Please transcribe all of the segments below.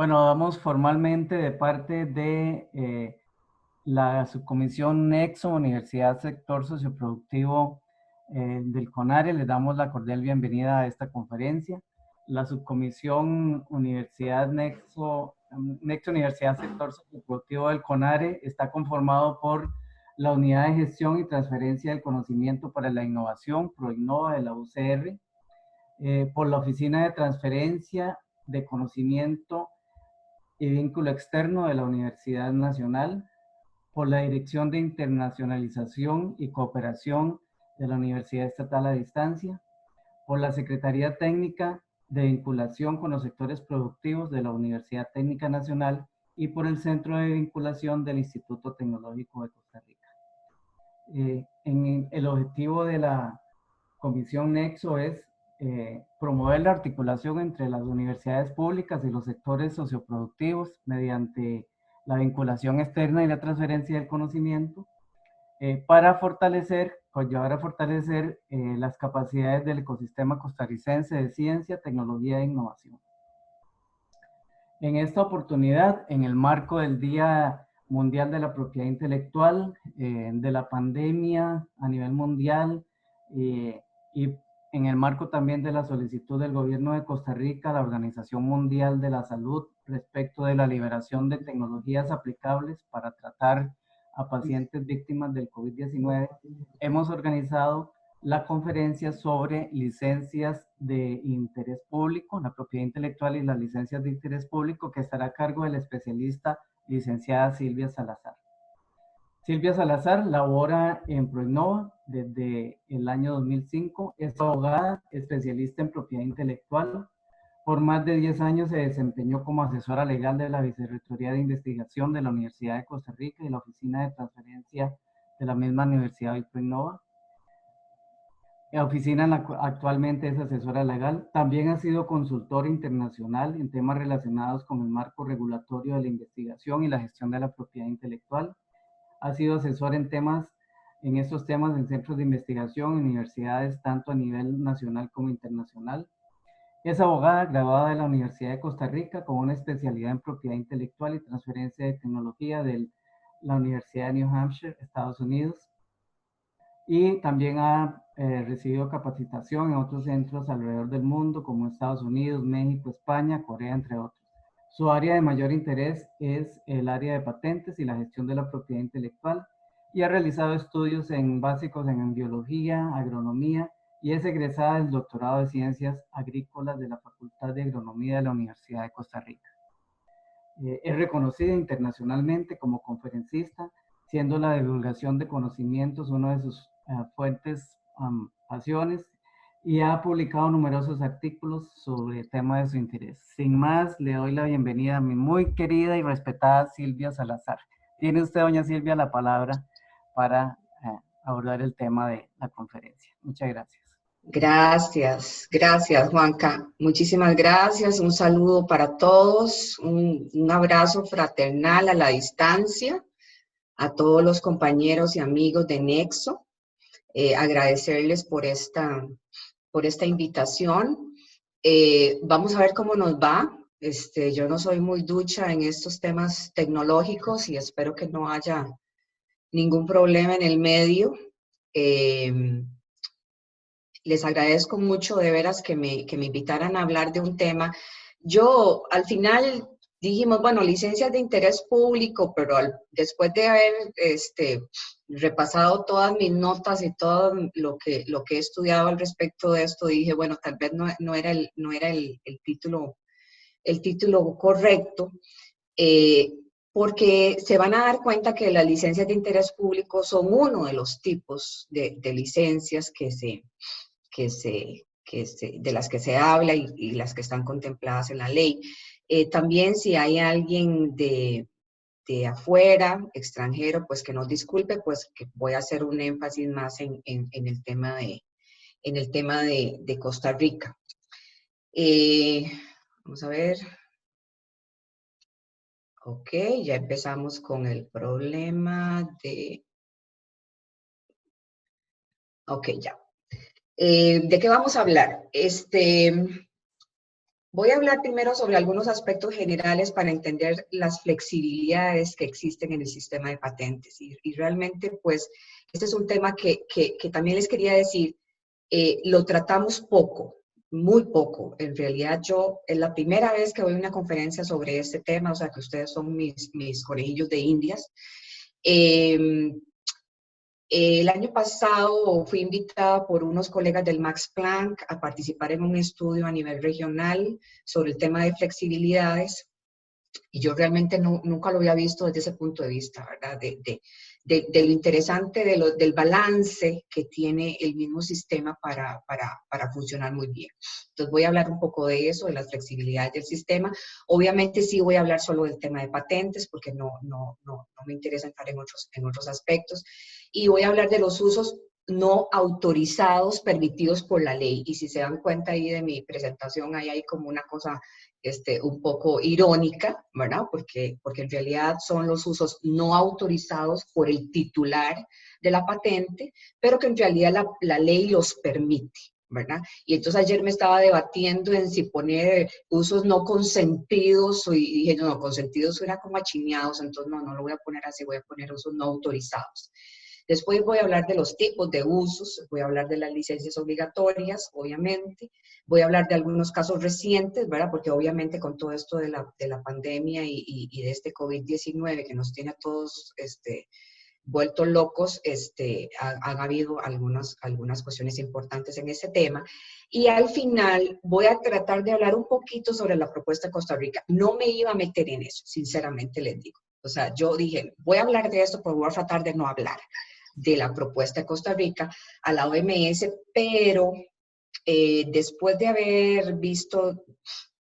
Bueno, damos formalmente de parte de la subcomisión Nexo, Universidad Sector Socioproductivo del CONARE, les damos la cordial bienvenida a esta conferencia. La subcomisión Universidad Nexo Universidad Sector Socioproductivo del CONARE está conformado por la Unidad de Gestión y Transferencia del Conocimiento para la Innovación, ProInnova de la UCR, por la Oficina de Transferencia de Conocimiento y Vínculo Externo de la Universidad Nacional, por la Dirección de Internacionalización y Cooperación de la Universidad Estatal a Distancia, por la Secretaría Técnica de Vinculación con los Sectores Productivos de la Universidad Técnica Nacional y por el Centro de Vinculación del Instituto Tecnológico de Costa Rica. El objetivo de la Comisión Nexo es promover la articulación entre las universidades públicas y los sectores socioproductivos mediante la vinculación externa y la transferencia del conocimiento para llevar a fortalecer las capacidades del ecosistema costarricense de ciencia, tecnología e innovación. En esta oportunidad, en el marco del Día Mundial de la Propiedad Intelectual, de la pandemia a nivel mundial y en el marco también de la solicitud del gobierno de Costa Rica a la Organización Mundial de la Salud respecto de la liberación de tecnologías aplicables para tratar a pacientes víctimas del COVID-19, hemos organizado la conferencia sobre licencias de interés público, la propiedad intelectual y las licencias de interés público, que estará a cargo de la especialista licenciada Silvia Salazar. Silvia Salazar labora en ProInnova desde el año 2005, es abogada, especialista en propiedad intelectual. Por más de 10 años se desempeñó como asesora legal de la Vicerrectoría de Investigación de la Universidad de Costa Rica y la Oficina de Transferencia de la misma Universidad de ProInnova. La oficina actualmente es asesora legal. También ha sido consultora internacional en temas relacionados con el marco regulatorio de la investigación y la gestión de la propiedad intelectual. Ha sido asesor en estos temas en centros de investigación, universidades tanto a nivel nacional como internacional. Es abogada graduada de la Universidad de Costa Rica con una especialidad en propiedad intelectual y transferencia de tecnología de la Universidad de New Hampshire, Estados Unidos. Y también ha recibido capacitación en otros centros alrededor del mundo, como Estados Unidos, México, España, Corea, entre otros. Su área de mayor interés es el área de patentes y la gestión de la propiedad intelectual, y ha realizado estudios básicos en biología, agronomía, y es egresada del doctorado de Ciencias Agrícolas de la Facultad de Agronomía de la Universidad de Costa Rica. Es reconocida internacionalmente como conferencista, siendo la divulgación de conocimientos una de sus fuentes pasiones, y ha publicado numerosos artículos sobre el tema de su interés. Sin más, le doy la bienvenida a mi muy querida y respetada Silvia Salazar. Tiene usted, doña Silvia, la palabra para abordar el tema de la conferencia. Muchas gracias. Gracias Juanca. Muchísimas gracias. Un saludo para todos, un abrazo fraternal a la distancia, a todos los compañeros y amigos de Nexo. Agradecerles por esta invitación. Vamos a ver cómo nos va. Yo no soy muy ducha en estos temas tecnológicos y espero que no haya ningún problema en el medio. Les agradezco mucho de veras que me invitaran a hablar de un tema. Yo, al final, dijimos, bueno, licencias de interés público, pero después de haber repasado todas mis notas y todo lo que he estudiado al respecto de esto, dije, bueno, tal vez no era el título correcto, porque se van a dar cuenta que las licencias de interés público son uno de los tipos de licencias de las que se habla y las que están contempladas en la ley. También si hay alguien de afuera, extranjero, pues que nos disculpe, pues que voy a hacer un énfasis más en el tema de Costa Rica. Vamos a ver. Ok, ya empezamos con el problema de... Ok, ya. ¿De qué vamos a hablar? Voy a hablar primero sobre algunos aspectos generales para entender las flexibilidades que existen en el sistema de patentes. Y realmente, pues, este es un tema que también les quería decir, lo tratamos poco, muy poco. En realidad, yo es la primera vez que doy una conferencia sobre este tema, o sea, que ustedes son mis conejillos de indias. Eh, el año pasado fui invitada por unos colegas del Max Planck a participar en un estudio a nivel regional sobre el tema de flexibilidades y yo realmente nunca lo había visto desde ese punto de vista, ¿verdad? De lo interesante del balance que tiene el mismo sistema para funcionar muy bien. Entonces voy a hablar un poco de eso, de las flexibilidades del sistema. Obviamente sí voy a hablar solo del tema de patentes porque no me interesa entrar en otros aspectos. Y voy a hablar de los usos no autorizados permitidos por la ley. Y si se dan cuenta ahí de mi presentación, ahí hay como una cosa un poco irónica, ¿verdad? Porque en realidad son los usos no autorizados por el titular de la patente, pero que en realidad la ley los permite, ¿verdad? Y entonces ayer me estaba debatiendo en si poner usos no consentidos, y dije, no, consentidos suena como achineados, entonces no lo voy a poner así, voy a poner usos no autorizados. Después voy a hablar de los tipos de usos, voy a hablar de las licencias obligatorias, obviamente. Voy a hablar de algunos casos recientes, ¿verdad? Porque obviamente con todo esto de la pandemia y de este COVID-19 que nos tiene a todos vueltos locos, han habido algunas cuestiones importantes en ese tema. Y al final voy a tratar de hablar un poquito sobre la propuesta de Costa Rica. No me iba a meter en eso, sinceramente les digo. O sea, yo dije, voy a hablar de esto, pero voy a tratar de no hablar de la propuesta de Costa Rica a la OMS, pero después de haber visto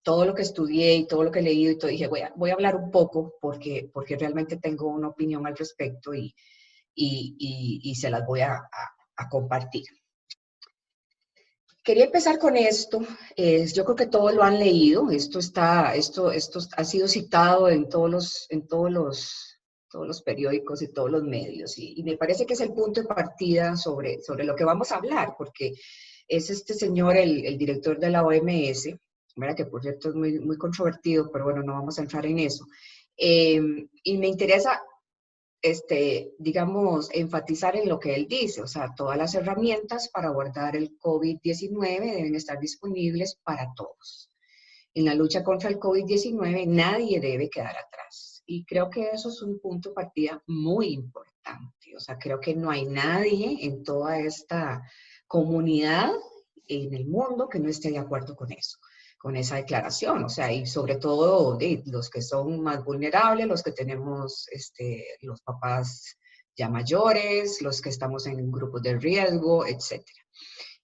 todo lo que estudié y todo lo que he leído y todo, dije, voy a hablar un poco porque realmente tengo una opinión al respecto y se las voy a compartir. Quería empezar con esto. Yo creo que todos lo han leído. Esto ha sido citado en todos los periódicos y todos los medios. Y me parece que es el punto de partida sobre lo que vamos a hablar, porque es este señor, el director de la OMS, ¿verdad? Que por cierto es muy, muy controvertido, pero bueno, no vamos a entrar en eso. Y me interesa digamos, enfatizar en lo que él dice, o sea, todas las herramientas para abordar el COVID-19 deben estar disponibles para todos. En la lucha contra el COVID-19 nadie debe quedar atrás. Y creo que eso es un punto de partida muy importante. O sea, creo que no hay nadie en toda esta comunidad en el mundo que no esté de acuerdo con esa declaración, o sea, y sobre todo de los que son más vulnerables, los que tenemos los papás ya mayores, los que estamos en grupos de riesgo, etc.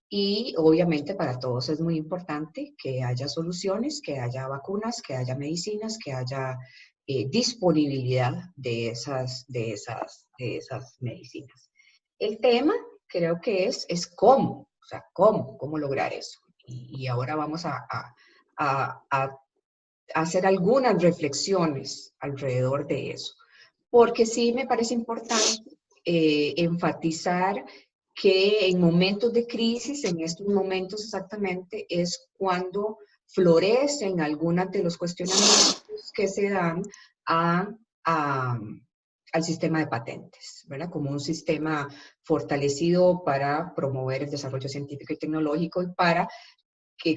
Y obviamente para todos es muy importante que haya soluciones, que haya vacunas, que haya medicinas, que haya disponibilidad de esas medicinas. El tema creo que es cómo, o sea, cómo lograr eso. Y ahora vamos a hacer algunas reflexiones alrededor de eso. Porque sí me parece importante enfatizar que en momentos de crisis, en estos momentos exactamente, es cuando florecen algunos de los cuestionamientos que se dan al sistema de patentes, ¿verdad? Como un sistema fortalecido para promover el desarrollo científico y tecnológico y para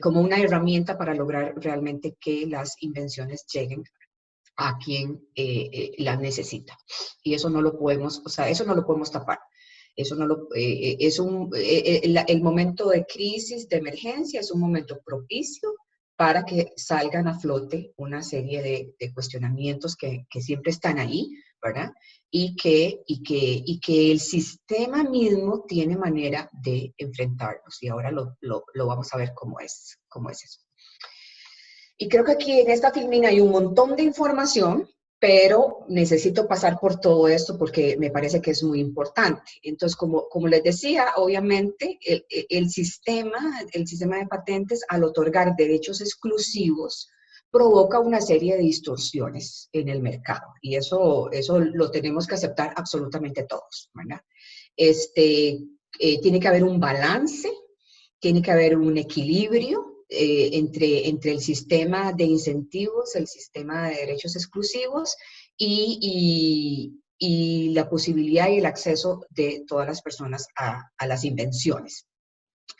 como una herramienta para lograr realmente que las invenciones lleguen a quien las necesita. Y eso no lo podemos, o sea, eso no lo podemos tapar. Eso no lo, el momento de crisis, de emergencia, es un momento propicio para que salgan a flote una serie de cuestionamientos que siempre están ahí, ¿verdad? Y que el sistema mismo tiene manera de enfrentarlos. Y ahora lo vamos a ver cómo es eso. Y creo que aquí en esta filmina hay un montón de información, pero necesito pasar por todo esto porque me parece que es muy importante. Entonces, como les decía, obviamente el sistema de patentes al otorgar derechos exclusivos provoca una serie de distorsiones en el mercado y eso lo tenemos que aceptar absolutamente todos, ¿verdad? Tiene que haber un balance, tiene que haber un equilibrio entre el sistema de incentivos, el sistema de derechos exclusivos y la posibilidad y el acceso de todas las personas a las invenciones.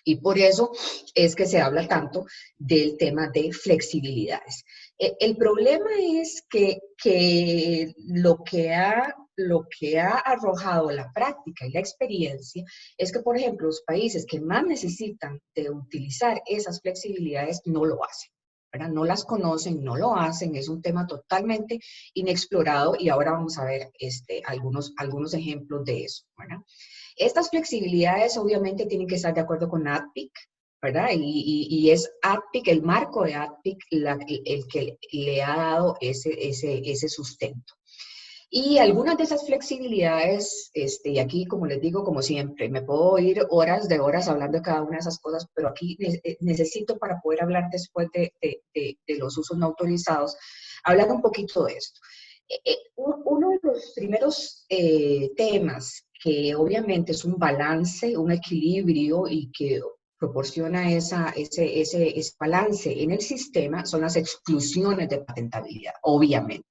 Y por eso es que se habla tanto del tema de flexibilidades. El problema es que lo que ha arrojado la práctica y la experiencia es que, por ejemplo, los países que más necesitan de utilizar esas flexibilidades no lo hacen, ¿verdad? No las conocen, no lo hacen, es un tema totalmente inexplorado y ahora vamos a ver algunos ejemplos de eso, ¿verdad? Estas flexibilidades obviamente tienen que estar de acuerdo con ADPIC, ¿verdad? Y es ADPIC, el marco de ADPIC, el que le ha dado ese sustento. Y algunas de esas flexibilidades, y aquí, como les digo, como siempre, me puedo ir horas de horas hablando de cada una de esas cosas, pero aquí necesito, para poder hablar después de los usos no autorizados, hablar un poquito de esto. Uno de los primeros temas que obviamente es un balance, un equilibrio y que proporciona ese balance en el sistema son las exclusiones de patentabilidad, obviamente.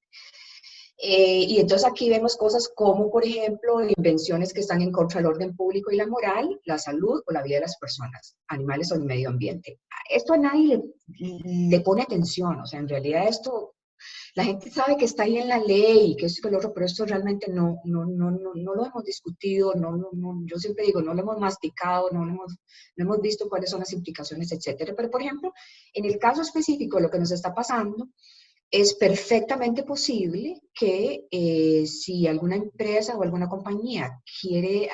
Y entonces aquí vemos cosas como, por ejemplo, invenciones que están en contra del orden público y la moral, la salud o la vida de las personas, animales o el medio ambiente. Esto a nadie le pone atención, o sea, en realidad esto, la gente sabe que está ahí en la ley, que esto y que lo otro, pero esto realmente no lo hemos discutido, yo siempre digo, no lo hemos masticado, no hemos visto cuáles son las implicaciones, etcétera. Pero, por ejemplo, en el caso específico, lo que nos está pasando, es perfectamente posible que si alguna empresa o alguna compañía quiere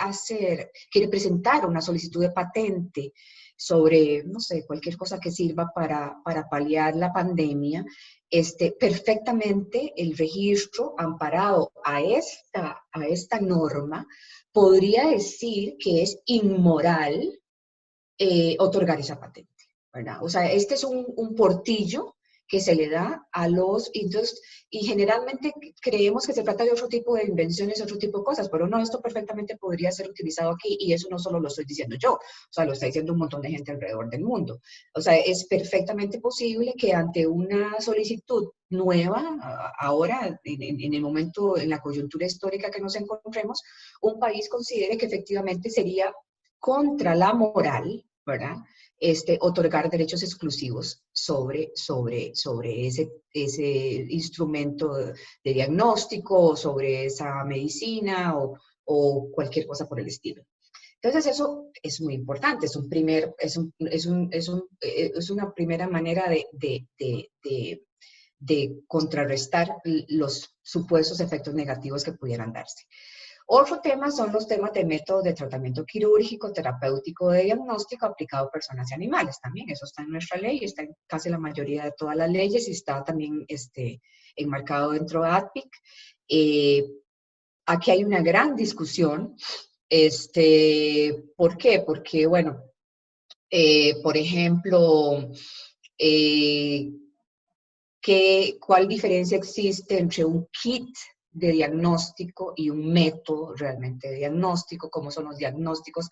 presentar una solicitud de patente sobre, no sé, cualquier cosa que sirva para paliar la pandemia, perfectamente el registro amparado a esta norma podría decir que es inmoral otorgar esa patente, ¿verdad? O sea, este es un portillo que se le da a los, y generalmente creemos que se trata de otro tipo de invenciones, otro tipo de cosas, pero no, esto perfectamente podría ser utilizado aquí, y eso no solo lo estoy diciendo yo, o sea, lo está diciendo un montón de gente alrededor del mundo. O sea, es perfectamente posible que ante una solicitud nueva, ahora, en el momento, en la coyuntura histórica que nos encontremos, un país considere que efectivamente sería contra la moral, ¿verdad? Otorgar derechos exclusivos sobre ese instrumento de diagnóstico, sobre esa medicina o cualquier cosa por el estilo. Entonces eso es muy importante, es una primera manera de contrarrestar los supuestos efectos negativos que pudieran darse. Otro tema son los temas de métodos de tratamiento quirúrgico, terapéutico, de diagnóstico aplicado a personas y animales. También eso está en nuestra ley, está en casi la mayoría de todas las leyes y está también enmarcado dentro de ADPIC. Aquí hay una gran discusión. ¿Por qué? Porque, bueno, por ejemplo, ¿cuál diferencia existe entre un kit de diagnóstico y un método realmente de diagnóstico? ¿Cómo son los diagnósticos?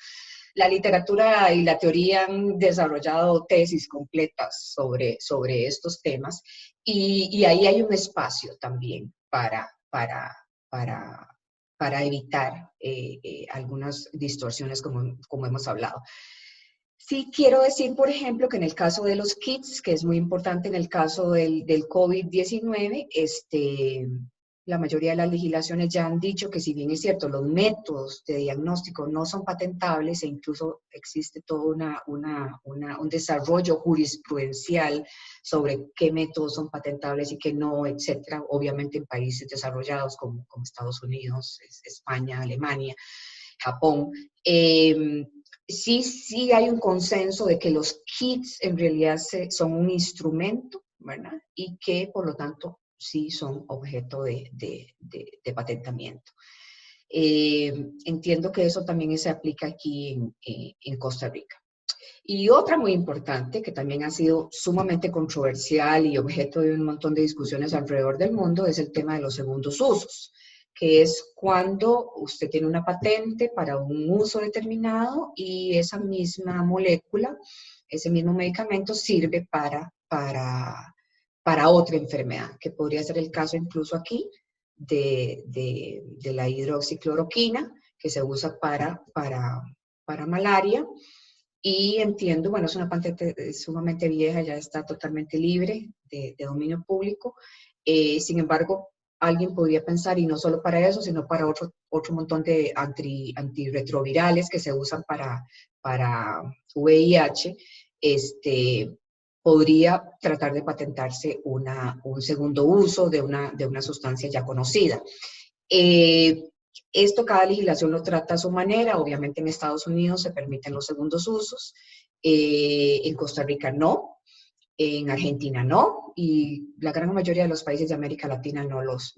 La literatura y la teoría han desarrollado tesis completas sobre estos temas y ahí hay un espacio también para evitar algunas distorsiones como hemos hablado. Sí quiero decir, por ejemplo, que en el caso de los kits, que es muy importante en el caso del COVID-19, la mayoría de las legislaciones ya han dicho que, si bien es cierto, los métodos de diagnóstico no son patentables e incluso existe todo un desarrollo jurisprudencial sobre qué métodos son patentables y qué no, etcétera, obviamente en países desarrollados como Estados Unidos, España, Alemania, Japón. Sí hay un consenso de que los kits en realidad son un instrumento, ¿verdad? Y que, por lo tanto, sí son objeto de patentamiento. Entiendo que eso también se aplica aquí en Costa Rica. Y otra muy importante, que también ha sido sumamente controversial y objeto de un montón de discusiones alrededor del mundo, es el tema de los segundos usos, que es cuando usted tiene una patente para un uso determinado y esa misma molécula ese mismo medicamento sirve para otra enfermedad, que podría ser el caso incluso aquí de la hidroxicloroquina, que se usa para malaria. Y entiendo, bueno, es una patente sumamente vieja, ya está totalmente libre de dominio público. Sin embargo, alguien podría pensar, y no solo para eso, sino para otro montón de antirretrovirales que se usan para VIH, podría tratar de patentarse un segundo uso de una sustancia ya conocida. Esto cada legislación lo trata a su manera. Obviamente en Estados Unidos se permiten los segundos usos, en Costa Rica no, en Argentina no, y la gran mayoría de los países de América Latina no los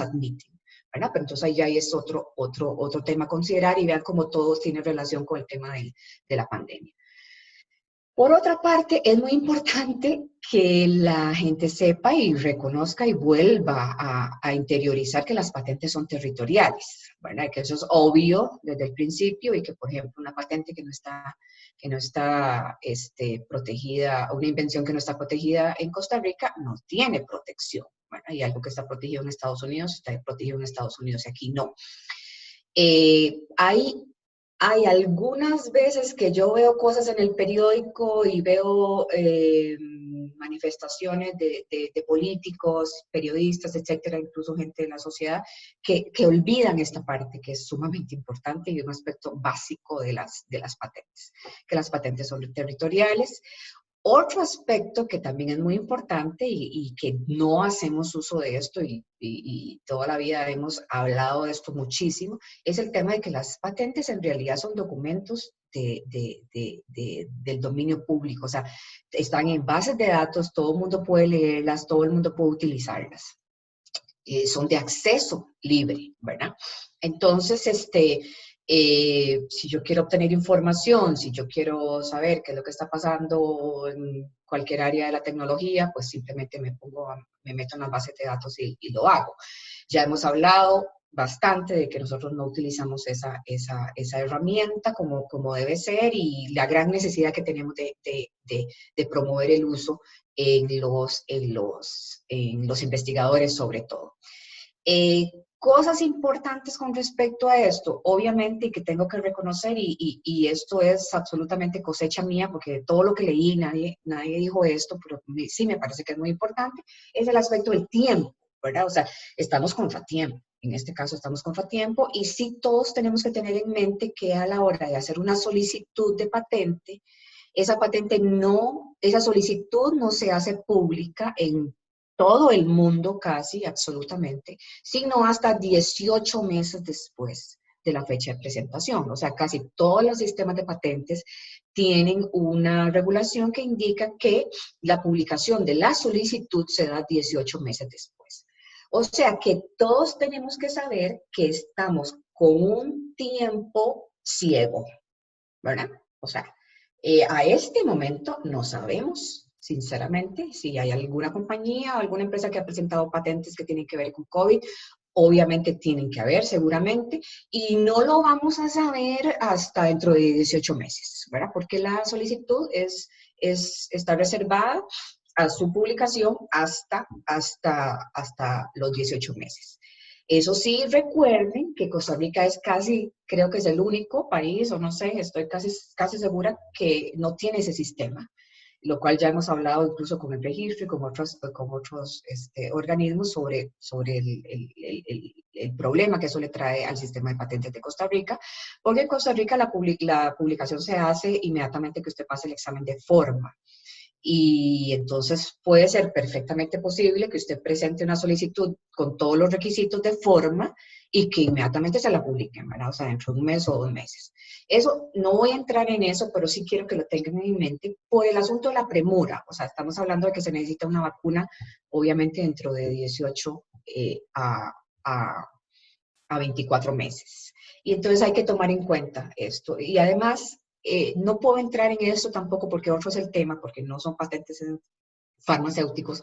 admiten, ¿verdad? Pero entonces ahí ya es otro tema a considerar, y vean cómo todo tiene relación con el tema de la pandemia. Por otra parte, es muy importante que la gente sepa y reconozca y vuelva a interiorizar que las patentes son territoriales, ¿verdad? Que eso es obvio desde el principio, y que, por ejemplo, una patente que no está protegida, una invención que no está protegida en Costa Rica, no tiene protección, ¿verdad? Y algo que está protegido en Estados Unidos, está protegido en Estados Unidos y aquí no. Hay algunas veces que yo veo cosas en el periódico y veo manifestaciones de políticos, periodistas, etcétera, incluso gente de la sociedad, que olvidan esta parte que es sumamente importante y un aspecto básico de las patentes, que las patentes son territoriales. Otro aspecto que también es muy importante y que no hacemos uso de esto, y toda la vida hemos hablado de esto muchísimo, es el tema de que las patentes en realidad son documentos del dominio público. O sea, están en bases de datos, todo el mundo puede leerlas, todo el mundo puede utilizarlas. Son de acceso libre, ¿verdad? Entonces, si yo quiero obtener información, si yo quiero saber qué es lo que está pasando en cualquier área de la tecnología, pues simplemente me meto en las bases de datos y lo hago. Ya hemos hablado bastante de que nosotros no utilizamos esa herramienta como debe ser, y la gran necesidad que tenemos de promover el uso en los investigadores sobre todo. Cosas importantes con respecto a esto, obviamente, y que tengo que reconocer, y esto es absolutamente cosecha mía, porque todo lo que leí, nadie dijo esto, pero sí me parece que es muy importante, es el aspecto del tiempo, ¿verdad? O sea, estamos contratiempo. En este caso estamos contratiempo, y sí todos tenemos que tener en mente que a la hora de hacer una solicitud de patente, esa solicitud no se hace pública en todo el mundo, casi, absolutamente, sino hasta 18 meses después de la fecha de presentación. O sea, casi todos los sistemas de patentes tienen una regulación que indica que la publicación de la solicitud se da 18 meses después. O sea, que todos tenemos que saber que estamos con un tiempo ciego, ¿verdad? O sea, a este momento no sabemos, sinceramente, si hay alguna compañía o alguna empresa que ha presentado patentes que tienen que ver con COVID. Obviamente tienen que haber, seguramente, y no lo vamos a saber hasta dentro de 18 meses, ¿verdad? Porque la solicitud está reservada a su publicación hasta los 18 meses. Eso sí, recuerden que Costa Rica es creo que es el único país, o no sé, estoy casi segura que no tiene ese sistema, lo cual ya hemos hablado incluso con el registro y con otros organismos sobre el problema que eso le trae al sistema de patentes de Costa Rica, porque en Costa Rica la publicación se hace inmediatamente que usted pase el examen de forma. Y entonces puede ser perfectamente posible que usted presente una solicitud con todos los requisitos de forma y que inmediatamente se la publiquen, ¿verdad? O sea, dentro de un mes o 2 meses. Eso, no voy a entrar en eso, pero sí quiero que lo tengan en mente por el asunto de la premura. O sea, estamos hablando de que se necesita una vacuna, obviamente, dentro de 18 a 24 meses. Y entonces hay que tomar en cuenta esto. Y además, no puedo entrar en eso tampoco porque otro es el tema, porque no son patentes farmacéuticos.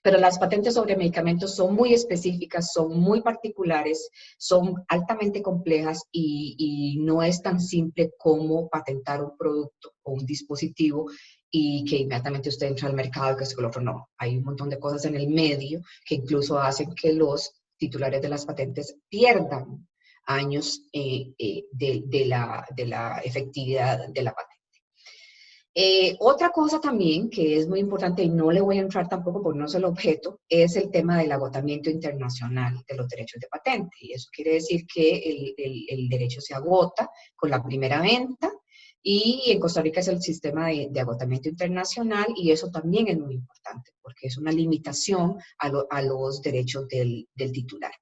Pero las patentes sobre medicamentos son muy específicas, son muy particulares, son altamente complejas y no es tan simple como patentar un producto o un dispositivo y que inmediatamente usted entra al mercado y que esto y lo otro. No, hay un montón de cosas en el medio que incluso hacen que los titulares de las patentes pierdan años de la efectividad de la patente. Otra cosa también que es muy importante y no le voy a entrar tampoco porque no es el objeto, es el tema del agotamiento internacional de los derechos de patente. Y eso quiere decir que el derecho se agota con la primera venta y en Costa Rica es el sistema de agotamiento internacional y eso también es muy importante porque es una limitación a los derechos del titular.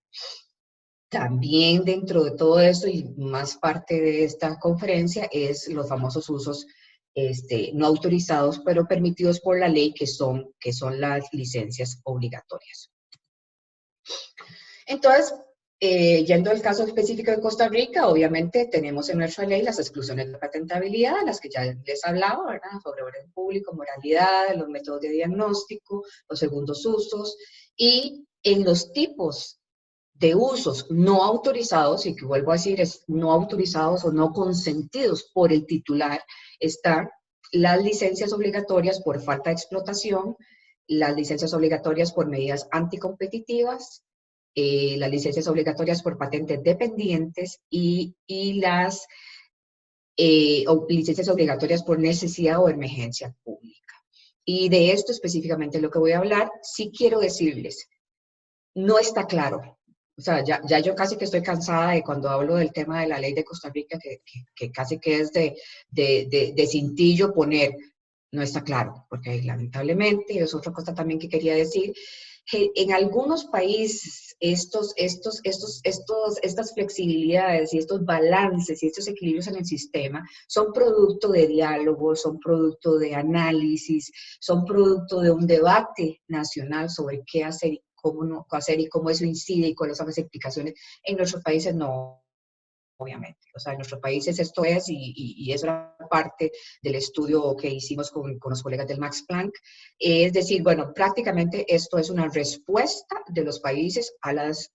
También dentro de todo esto y más parte de esta conferencia es los famosos usos no autorizados, pero permitidos por la ley, que son las licencias obligatorias. Entonces, yendo al caso específico de Costa Rica, obviamente tenemos en nuestra ley las exclusiones de patentabilidad, las que ya les hablaba, ¿verdad? Sobre orden público, moralidad, los métodos de diagnóstico, los segundos usos, y en los tipos de usos no autorizados, y que vuelvo a decir es no autorizados o no consentidos por el titular, están las licencias obligatorias por falta de explotación, las licencias obligatorias por medidas anticompetitivas, las licencias obligatorias por patentes dependientes y las licencias obligatorias por necesidad o emergencia pública. Y de esto específicamente es lo que voy a hablar. Sí quiero decirles, no está claro. O sea, ya yo casi que estoy cansada de cuando hablo del tema de la ley de Costa Rica, que casi que es de cintillo poner, no está claro, porque lamentablemente, es otra cosa también que quería decir, que en algunos países estas flexibilidades y estos balances y estos equilibrios en el sistema son producto de diálogo, son producto de análisis, son producto de un debate nacional sobre qué hacer y cómo no hacer y cómo eso incide y cuáles son las implicaciones. En nuestros países no, obviamente. O sea, en nuestros países esto es, y es una parte del estudio que hicimos con los colegas del Max Planck, es decir, bueno, prácticamente esto es una respuesta de los países a las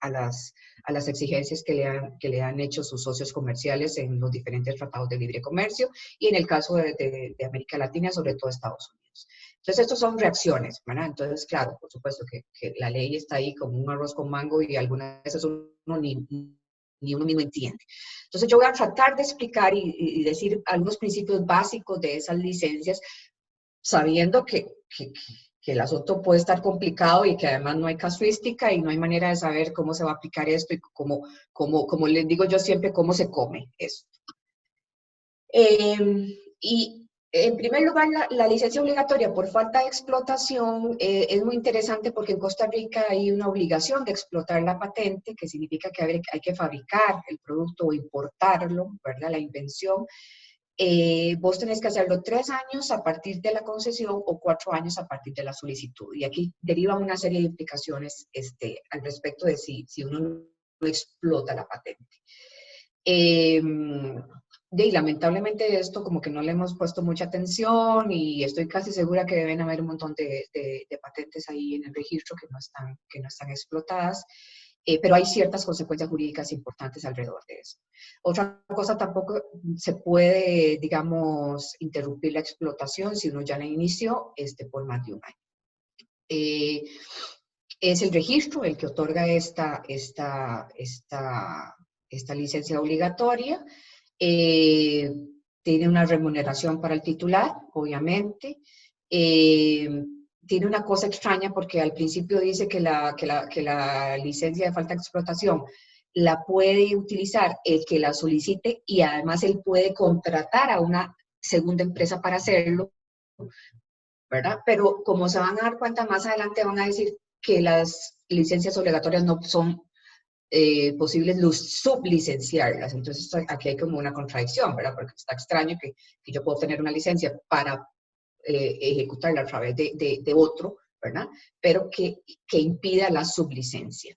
exigencias que le han hecho sus socios comerciales en los diferentes tratados de libre comercio y en el caso de América Latina, sobre todo Estados Unidos. Entonces, estos son reacciones, ¿verdad? Entonces, claro, por supuesto que la ley está ahí como un arroz con mango y algunas veces uno ni uno mismo entiende. Entonces, yo voy a tratar de explicar y decir algunos principios básicos de esas licencias, sabiendo que el asunto puede estar complicado y que además no hay casuística y no hay manera de saber cómo se va a aplicar esto y como les digo yo siempre, cómo se come esto. Y en primer lugar, la licencia obligatoria por falta de explotación es muy interesante porque en Costa Rica hay una obligación de explotar la patente, que significa que hay que fabricar el producto o importarlo, ¿verdad? La invención. Vos tenés que hacerlo 3 años a partir de la concesión o 4 años a partir de la solicitud. Y aquí derivan una serie de implicaciones al respecto de si uno no explota la patente. Y lamentablemente esto como que no le hemos puesto mucha atención y estoy casi segura que deben haber un montón de patentes ahí en el registro que no están explotadas, pero hay ciertas consecuencias jurídicas importantes alrededor de eso. Otra cosa, tampoco se puede, digamos, interrumpir la explotación si uno ya la inició por más de un año. Es el registro el que otorga esta licencia obligatoria. Tiene una remuneración para el titular, obviamente. Tiene una cosa extraña porque al principio dice que la licencia de falta de explotación la puede utilizar el que la solicite y además él puede contratar a una segunda empresa para hacerlo, ¿verdad? Pero como se van a dar cuenta más adelante, van a decir que las licencias obligatorias no son posibles sublicenciarlas. Entonces aquí hay como una contradicción, ¿verdad? Porque está extraño que yo puedo tener una licencia para ejecutarla a través de otro, ¿verdad? Pero que impida la sublicencia.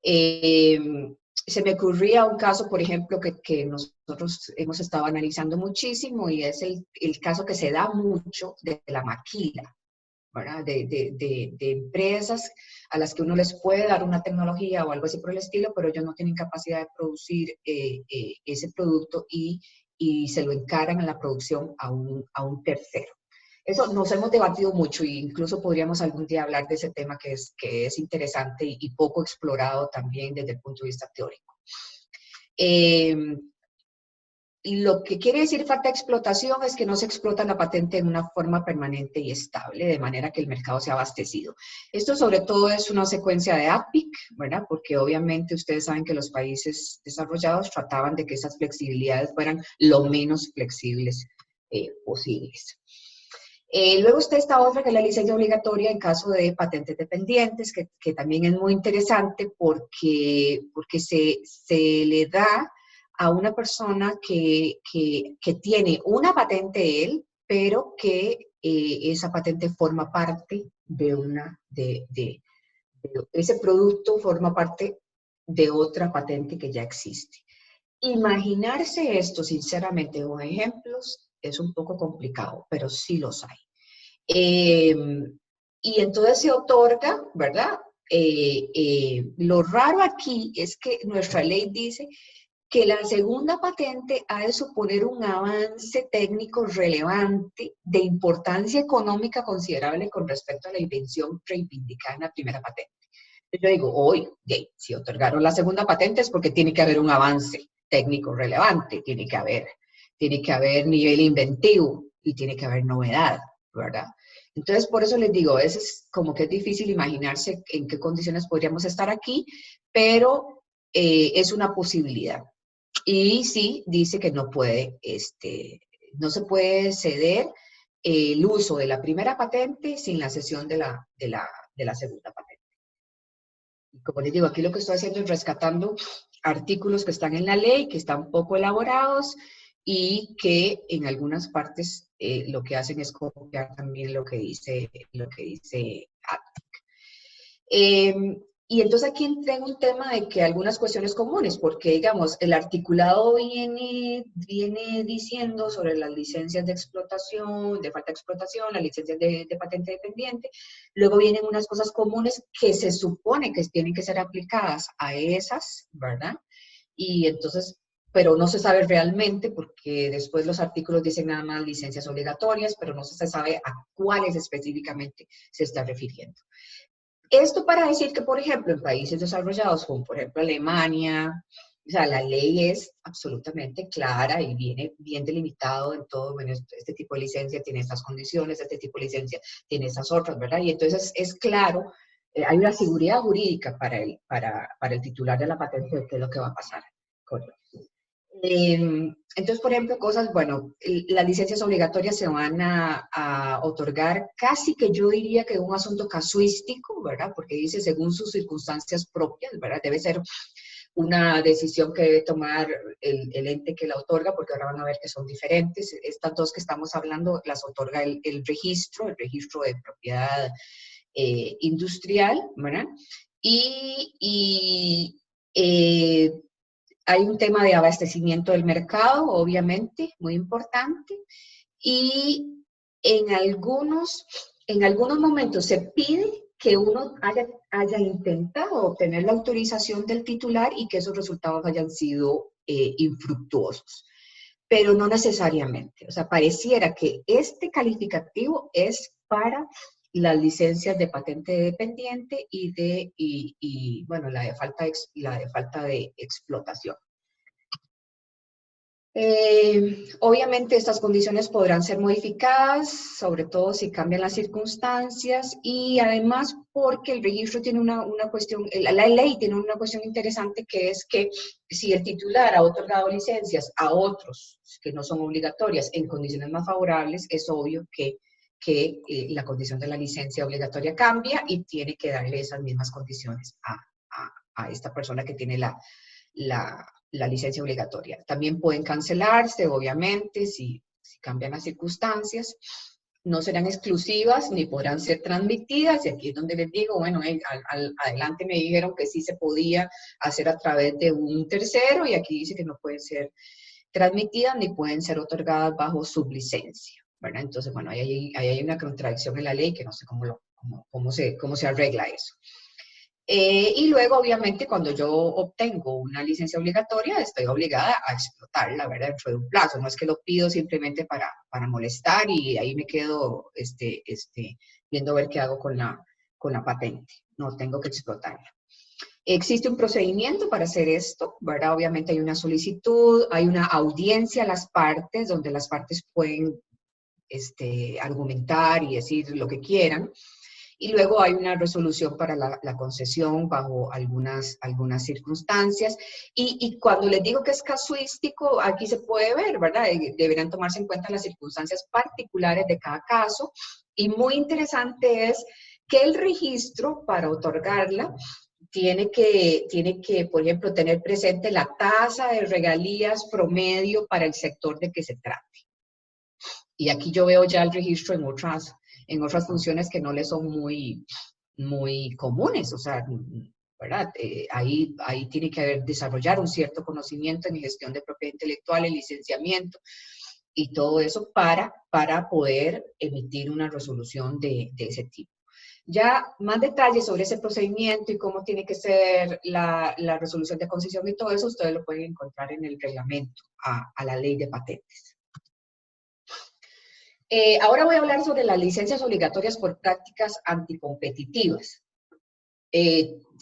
Se me ocurría un caso, por ejemplo, que nosotros hemos estado analizando muchísimo y es el caso que se da mucho de la maquila, ¿verdad? De empresas a las que uno les puede dar una tecnología o algo así por el estilo, pero ellos no tienen capacidad de producir ese producto y se lo encaran en la producción a un tercero. Eso nos hemos debatido mucho e incluso podríamos algún día hablar de ese tema que es interesante y poco explorado también desde el punto de vista teórico. Lo que quiere decir falta de explotación es que no se explota la patente en una forma permanente y estable, de manera que el mercado sea abastecido. Esto sobre todo es una secuencia de APIC, ¿verdad? Porque obviamente ustedes saben que los países desarrollados trataban de que esas flexibilidades fueran lo menos flexibles posibles. Luego está esta otra, que es la licencia obligatoria en caso de patentes dependientes, que también es muy interesante porque se le da a una persona que tiene una patente él, pero que esa patente forma parte ese producto forma parte de otra patente que ya existe. Imaginarse esto, sinceramente, con ejemplos, es un poco complicado, pero sí los hay. Y entonces se otorga, ¿verdad? Lo raro aquí es que nuestra ley dice que la segunda patente ha de suponer un avance técnico relevante de importancia económica considerable con respecto a la invención reivindicada en la primera patente. Yo digo, hoy, si otorgaron la segunda patente es porque tiene que haber un avance técnico relevante, tiene que haber nivel inventivo y tiene que haber novedad, ¿verdad? Entonces, por eso les digo, a veces como que es difícil imaginarse en qué condiciones podríamos estar aquí, pero es una posibilidad. Y sí, dice que no se puede ceder el uso de la primera patente sin la cesión de la segunda patente. Y como les digo, aquí lo que estoy haciendo es rescatando artículos que están en la ley, que están poco elaborados y que en algunas partes lo que hacen es copiar también lo que dice ATIC. Y entonces aquí entra en un tema de que algunas cuestiones comunes, porque digamos, el articulado viene diciendo sobre las licencias de explotación, de falta de explotación, las licencias de patente dependiente, luego vienen unas cosas comunes que se supone que tienen que ser aplicadas a esas, ¿verdad? Y entonces, pero no se sabe realmente porque después los artículos dicen nada más licencias obligatorias, pero no se sabe a cuáles específicamente se está refiriendo. Esto para decir que, por ejemplo, en países desarrollados, como por ejemplo Alemania, o sea, la ley es absolutamente clara y viene bien delimitado en todo, bueno, este tipo de licencia tiene estas condiciones, este tipo de licencia tiene estas otras, ¿verdad? Y entonces es claro, hay una seguridad jurídica para el titular de la patente de qué es lo que va a pasar con él. Entonces, por ejemplo, cosas, bueno, las licencias obligatorias se van a otorgar casi que yo diría que un asunto casuístico, ¿verdad? Porque dice según sus circunstancias propias, ¿verdad? Debe ser una decisión que debe tomar el ente que la otorga, porque ahora van a ver que son diferentes. Estas dos que estamos hablando las otorga el registro de propiedad industrial, ¿verdad? Hay un tema de abastecimiento del mercado, obviamente, muy importante, y en algunos momentos se pide que uno haya intentado obtener la autorización del titular y que esos resultados hayan sido infructuosos, pero no necesariamente. O sea, pareciera que este calificativo es para las licencias de patente dependiente y bueno, la de falta de explotación. Obviamente estas condiciones podrán ser modificadas, sobre todo si cambian las circunstancias y además porque el registro tiene una cuestión, la ley tiene una cuestión interesante que es que si el titular ha otorgado licencias a otros que no son obligatorias en condiciones más favorables, es obvio que la condición de la licencia obligatoria cambia y tiene que darle esas mismas condiciones a esta persona que tiene la licencia obligatoria. También pueden cancelarse, obviamente, si cambian las circunstancias. No serán exclusivas ni podrán ser transmitidas. Y aquí es donde les digo, bueno, adelante me dijeron que sí se podía hacer a través de un tercero y aquí dice que no pueden ser transmitidas ni pueden ser otorgadas bajo sublicencia. ¿verdad? Entonces, bueno, ahí hay una contradicción en la ley que no sé cómo se arregla eso. Y luego, obviamente, cuando yo obtengo una licencia obligatoria, estoy obligada a explotarla, ¿verdad? Dentro de un plazo. No es que lo pido simplemente para molestar y ahí me quedo viendo ver qué hago con la patente. No, tengo que explotarla. Existe un procedimiento para hacer esto, ¿verdad? Obviamente hay una solicitud, hay una audiencia a las partes, donde las partes pueden argumentar y decir lo que quieran. Y luego hay una resolución para la concesión bajo algunas circunstancias. Y cuando les digo que es casuístico, aquí se puede ver, ¿verdad? Deberán tomarse en cuenta las circunstancias particulares de cada caso. Y muy interesante es que el registro para otorgarla tiene que, por ejemplo, tener presente la tasa de regalías promedio para el sector de que se trate. Y aquí yo veo ya el registro en otras funciones que no le son muy comunes, o sea, ¿verdad? Ahí tiene que desarrollar un cierto conocimiento en gestión de propiedad intelectual, en licenciamiento y todo eso para poder emitir una resolución de ese tipo. Ya más detalles sobre ese procedimiento y cómo tiene que ser la resolución de concesión y todo eso, ustedes lo pueden encontrar en el reglamento a la ley de patentes. Ahora voy a hablar sobre las licencias obligatorias por prácticas anticompetitivas.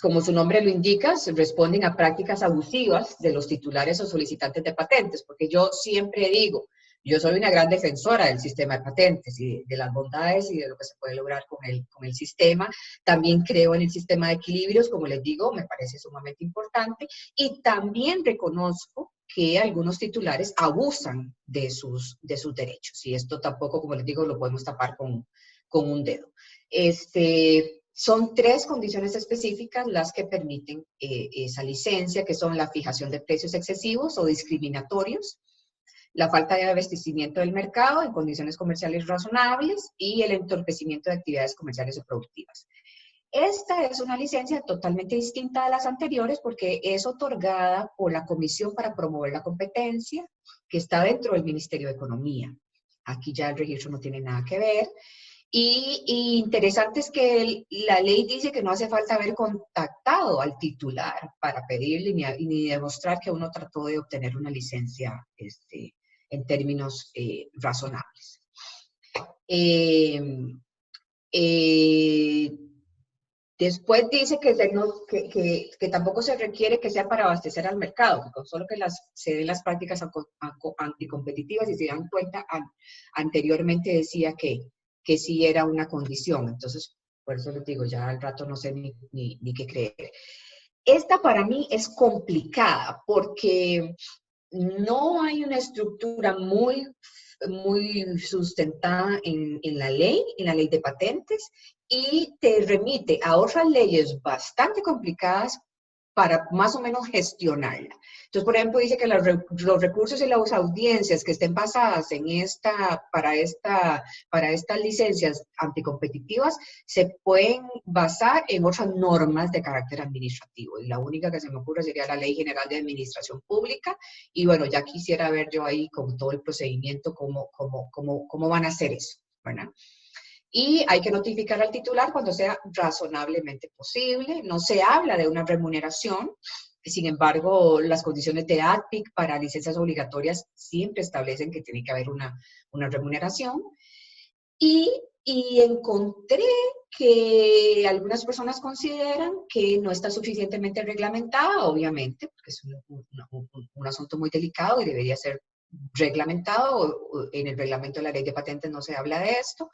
Como su nombre lo indica, responden a prácticas abusivas de los titulares o solicitantes de patentes, porque yo siempre digo, yo soy una gran defensora del sistema de patentes y de las bondades y de lo que se puede lograr con el sistema. También creo en el sistema de equilibrios, como les digo, me parece sumamente importante. Y también reconozco que algunos titulares abusan de sus derechos. Y esto tampoco, como les digo, lo podemos tapar con un dedo. Son 3 condiciones específicas las que permiten esa licencia, que son la fijación de precios excesivos o discriminatorios, la falta de abastecimiento del mercado en condiciones comerciales razonables y el entorpecimiento de actividades comerciales o productivas. Esta es una licencia totalmente distinta a las anteriores porque es otorgada por la Comisión para Promover la Competencia, que está dentro del Ministerio de Economía. Aquí ya el registro no tiene nada que ver. Y interesante es que la ley dice que no hace falta haber contactado al titular para pedirle ni demostrar que uno trató de obtener una licencia en términos razonables. Después dice que tampoco se requiere que sea para abastecer al mercado, que con solo que se den las prácticas anticompetitivas, y se dan cuenta, anteriormente decía que sí era una condición. Entonces, por eso les digo, ya al rato no sé ni qué creer. Esta para mí es complicada porque no hay una estructura muy sustentada en la ley de patentes, y te remite a otras leyes bastante complicadas para más o menos gestionarla. Entonces, por ejemplo, dice que los recursos y las audiencias que estén basadas en para estas licencias anticompetitivas se pueden basar en otras normas de carácter administrativo. Y la única que se me ocurre sería la Ley General de Administración Pública. Y bueno, ya quisiera ver yo ahí con todo el procedimiento cómo van a hacer eso, ¿verdad? Y hay que notificar al titular cuando sea razonablemente posible. No se habla de una remuneración. Sin embargo, las condiciones de ADPIC para licencias obligatorias siempre establecen que tiene que haber una remuneración. Y encontré que algunas personas consideran que no está suficientemente reglamentada, obviamente, porque es un asunto muy delicado y debería ser reglamentado. En el reglamento de la ley de patentes no se habla de esto.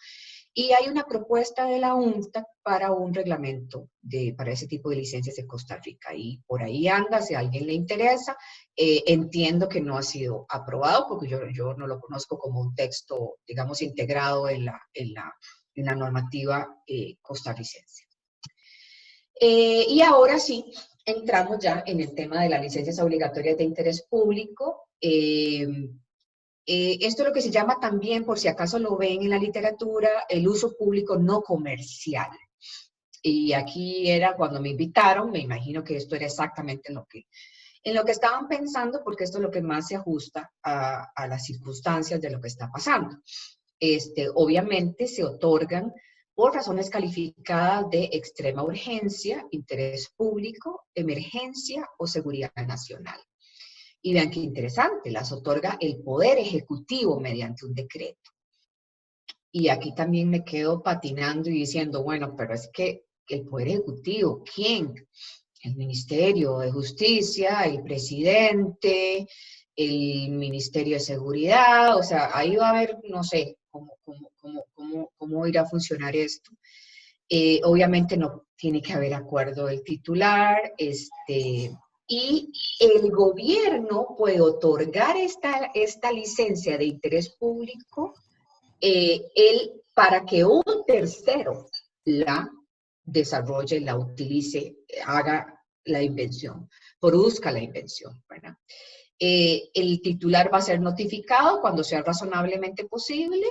Y hay una propuesta de la UNCTAD para un reglamento para ese tipo de licencias en Costa Rica. Y por ahí anda, si a alguien le interesa. Entiendo que no ha sido aprobado porque yo no lo conozco como un texto, digamos, integrado en la normativa costarricense. Y ahora sí, entramos ya en el tema de las licencias obligatorias de interés público. Esto es lo que se llama también, por si acaso lo ven en la literatura, el uso público no comercial. Y aquí era cuando me invitaron, me imagino que esto era exactamente en lo que estaban pensando, porque esto es lo que más se ajusta a las circunstancias de lo que está pasando. obviamente se otorgan por razones calificadas de extrema urgencia, interés público, emergencia o seguridad nacional. Y vean qué interesante, las otorga el Poder Ejecutivo mediante un decreto. Y aquí también me quedo patinando y diciendo, bueno, pero es que el Poder Ejecutivo, ¿quién? El Ministerio de Justicia, el presidente, el Ministerio de Seguridad, o sea, ahí va a haber, no sé, cómo irá a funcionar esto. Obviamente no tiene que haber acuerdo del titular, y el gobierno puede otorgar esta licencia de interés público para que un tercero la desarrolle, la utilice, haga la invención, produzca la invención, ¿verdad? El titular va a ser notificado cuando sea razonablemente posible,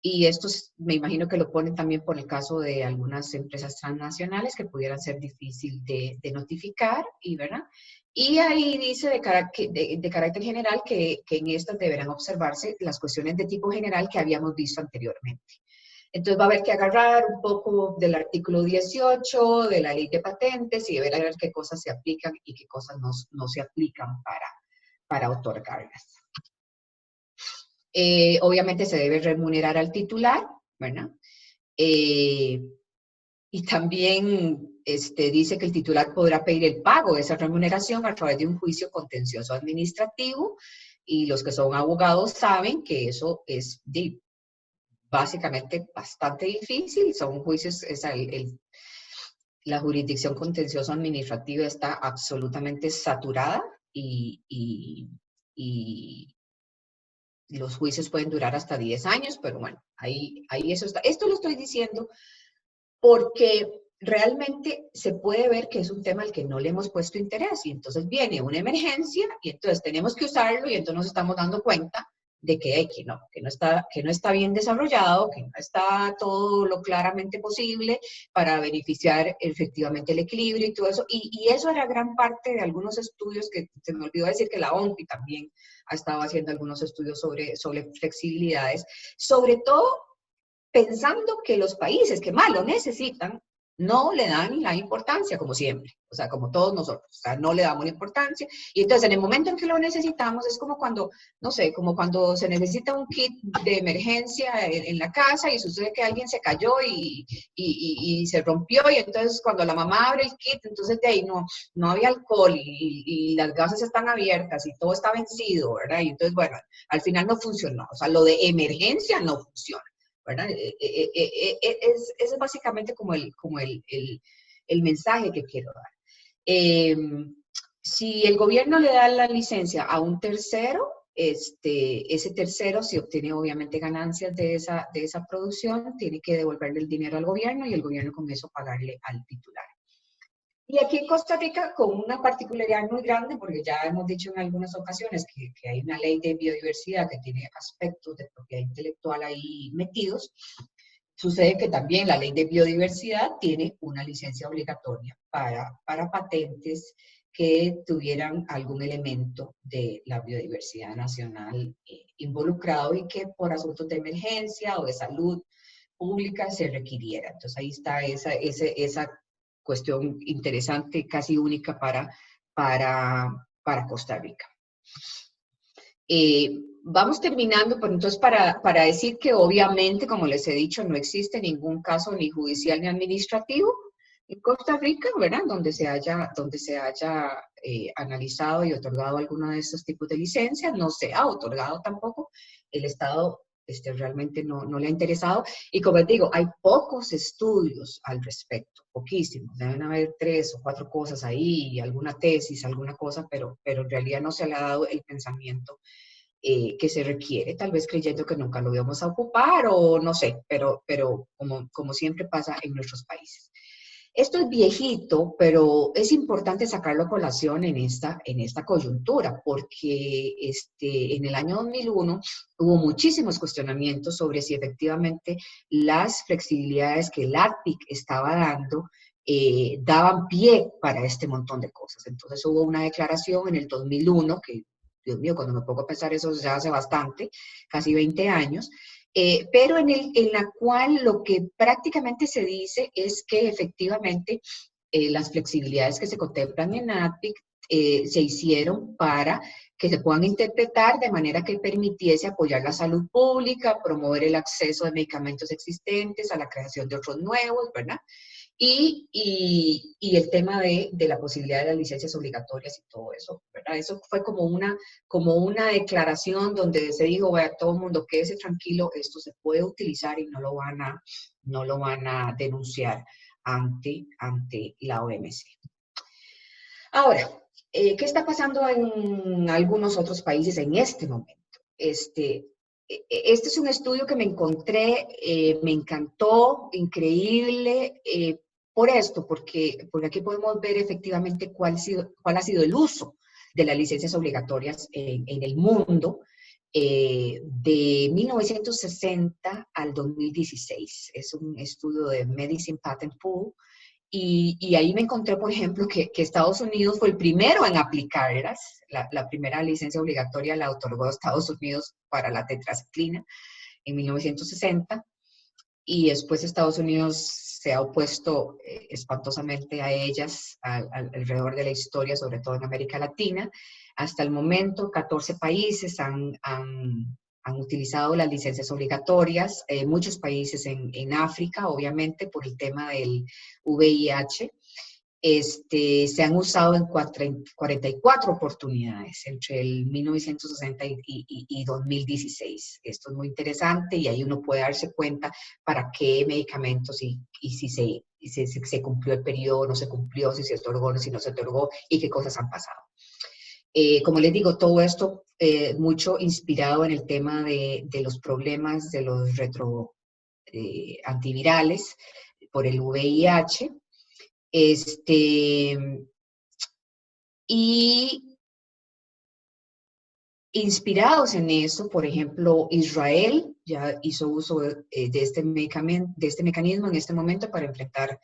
y esto me imagino que lo ponen también por el caso de algunas empresas transnacionales que pudieran ser difícil de notificar, ¿verdad? Y ahí dice de carácter general que en estas deberán observarse las cuestiones de tipo general que habíamos visto anteriormente. Entonces va a haber que agarrar un poco del artículo 18 de la ley de patentes y ver a ver qué cosas se aplican y qué cosas no se aplican para otorgarlas. Obviamente se debe remunerar al titular, ¿verdad? Y también dice que el titular podrá pedir el pago de esa remuneración a través de un juicio contencioso administrativo, y los que son abogados saben que eso es básicamente bastante difícil. Son juicios, la jurisdicción contencioso administrativa está absolutamente saturada y los juicios pueden durar hasta 10 años, pero bueno, ahí eso está. Esto lo estoy diciendo porque realmente se puede ver que es un tema al que no le hemos puesto interés, y entonces viene una emergencia y entonces tenemos que usarlo, y entonces nos estamos dando cuenta de que no está bien desarrollado, que no está todo lo claramente posible para beneficiar efectivamente el equilibrio y todo eso. Y eso era gran parte de algunos estudios que se me olvidó decir que la OMPI también ha estado haciendo algunos estudios sobre flexibilidades, sobre todo pensando que los países que más lo necesitan no le dan la importancia, como siempre, o sea, como todos nosotros, o sea, no le damos la importancia. Y entonces en el momento en que lo necesitamos es como cuando, no sé, como cuando se necesita un kit de emergencia en la casa y sucede que alguien se cayó y se rompió, y entonces cuando la mamá abre el kit, entonces de ahí no había alcohol y las gasas están abiertas y todo está vencido, ¿verdad? Y entonces, bueno, al final no funcionó, o sea, lo de emergencia no funciona, ¿verdad? Es básicamente como el mensaje que quiero dar. Si el gobierno le da la licencia a un tercero, ese tercero, si obtiene obviamente ganancias de esa producción, tiene que devolverle el dinero al gobierno, y el gobierno con eso pagarle al titular. Y aquí en Costa Rica, con una particularidad muy grande, porque ya hemos dicho en algunas ocasiones que hay una ley de biodiversidad que tiene aspectos de propiedad intelectual ahí metidos, sucede que también la ley de biodiversidad tiene una licencia obligatoria para patentes que tuvieran algún elemento de la biodiversidad nacional involucrado, y que por asuntos de emergencia o de salud pública se requiriera. Entonces ahí está esa cuestión interesante, casi única para Costa Rica. Vamos terminando, pero entonces para decir que obviamente, como les he dicho, no existe ningún caso ni judicial ni administrativo en Costa Rica, ¿verdad? Donde se haya analizado y otorgado alguno de estos tipos de licencias. No se ha otorgado tampoco. El Estado realmente no le ha interesado. Y como les digo, hay pocos estudios al respecto, poquísimos. Deben haber 3 o 4 cosas ahí, alguna tesis, alguna cosa, pero en realidad no se le ha dado el pensamiento que se requiere, tal vez creyendo que nunca lo íbamos a ocupar, o no sé, pero como siempre pasa en nuestros países. Esto es viejito, pero es importante sacarlo a colación en esta coyuntura, porque en el año 2001 hubo muchísimos cuestionamientos sobre si efectivamente las flexibilidades que el ATPIC estaba dando daban pie para este montón de cosas. Entonces hubo una declaración en el 2001 que, Dios mío, cuando me pongo a pensar eso ya hace bastante, casi 20 años, pero en la cual lo que prácticamente se dice es que efectivamente las flexibilidades que se contemplan en ADPIC se hicieron para que se puedan interpretar de manera que permitiese apoyar la salud pública, promover el acceso de medicamentos existentes, a la creación de otros nuevos, ¿verdad? Y el tema de la posibilidad de las licencias obligatorias y todo eso, ¿verdad? Eso fue como una declaración donde se dijo, vaya, todo el mundo quédese tranquilo, esto se puede utilizar y no lo van a denunciar ante la OMC. Ahora, ¿qué está pasando en algunos otros países en este momento? Este es un estudio que me encontré, me encantó, increíble, por esto, porque aquí podemos ver efectivamente cuál ha sido el uso de las licencias obligatorias en el mundo de 1960 al 2016. Es un estudio de Medicine Patent Pool. Y ahí me encontré, por ejemplo, que Estados Unidos fue el primero en aplicarlas. La primera licencia obligatoria la otorgó Estados Unidos para la tetraciclina en 1960. Y después Estados Unidos se ha opuesto espantosamente a ellas alrededor de la historia, sobre todo en América Latina. Hasta el momento, 14 países han utilizado las licencias obligatorias, muchos países en África, obviamente, por el tema del VIH. Se han usado en 44 oportunidades entre el 1960 y 2016. Esto es muy interesante y ahí uno puede darse cuenta para qué medicamentos y si se cumplió el periodo, no se cumplió, si se otorgó, si no se otorgó y qué cosas han pasado. Como les digo, todo esto mucho inspirado en el tema de los problemas de los antivirales por el VIH. Y inspirados en eso, por ejemplo, Israel ya hizo uso de este mecanismo en este momento para enfrentar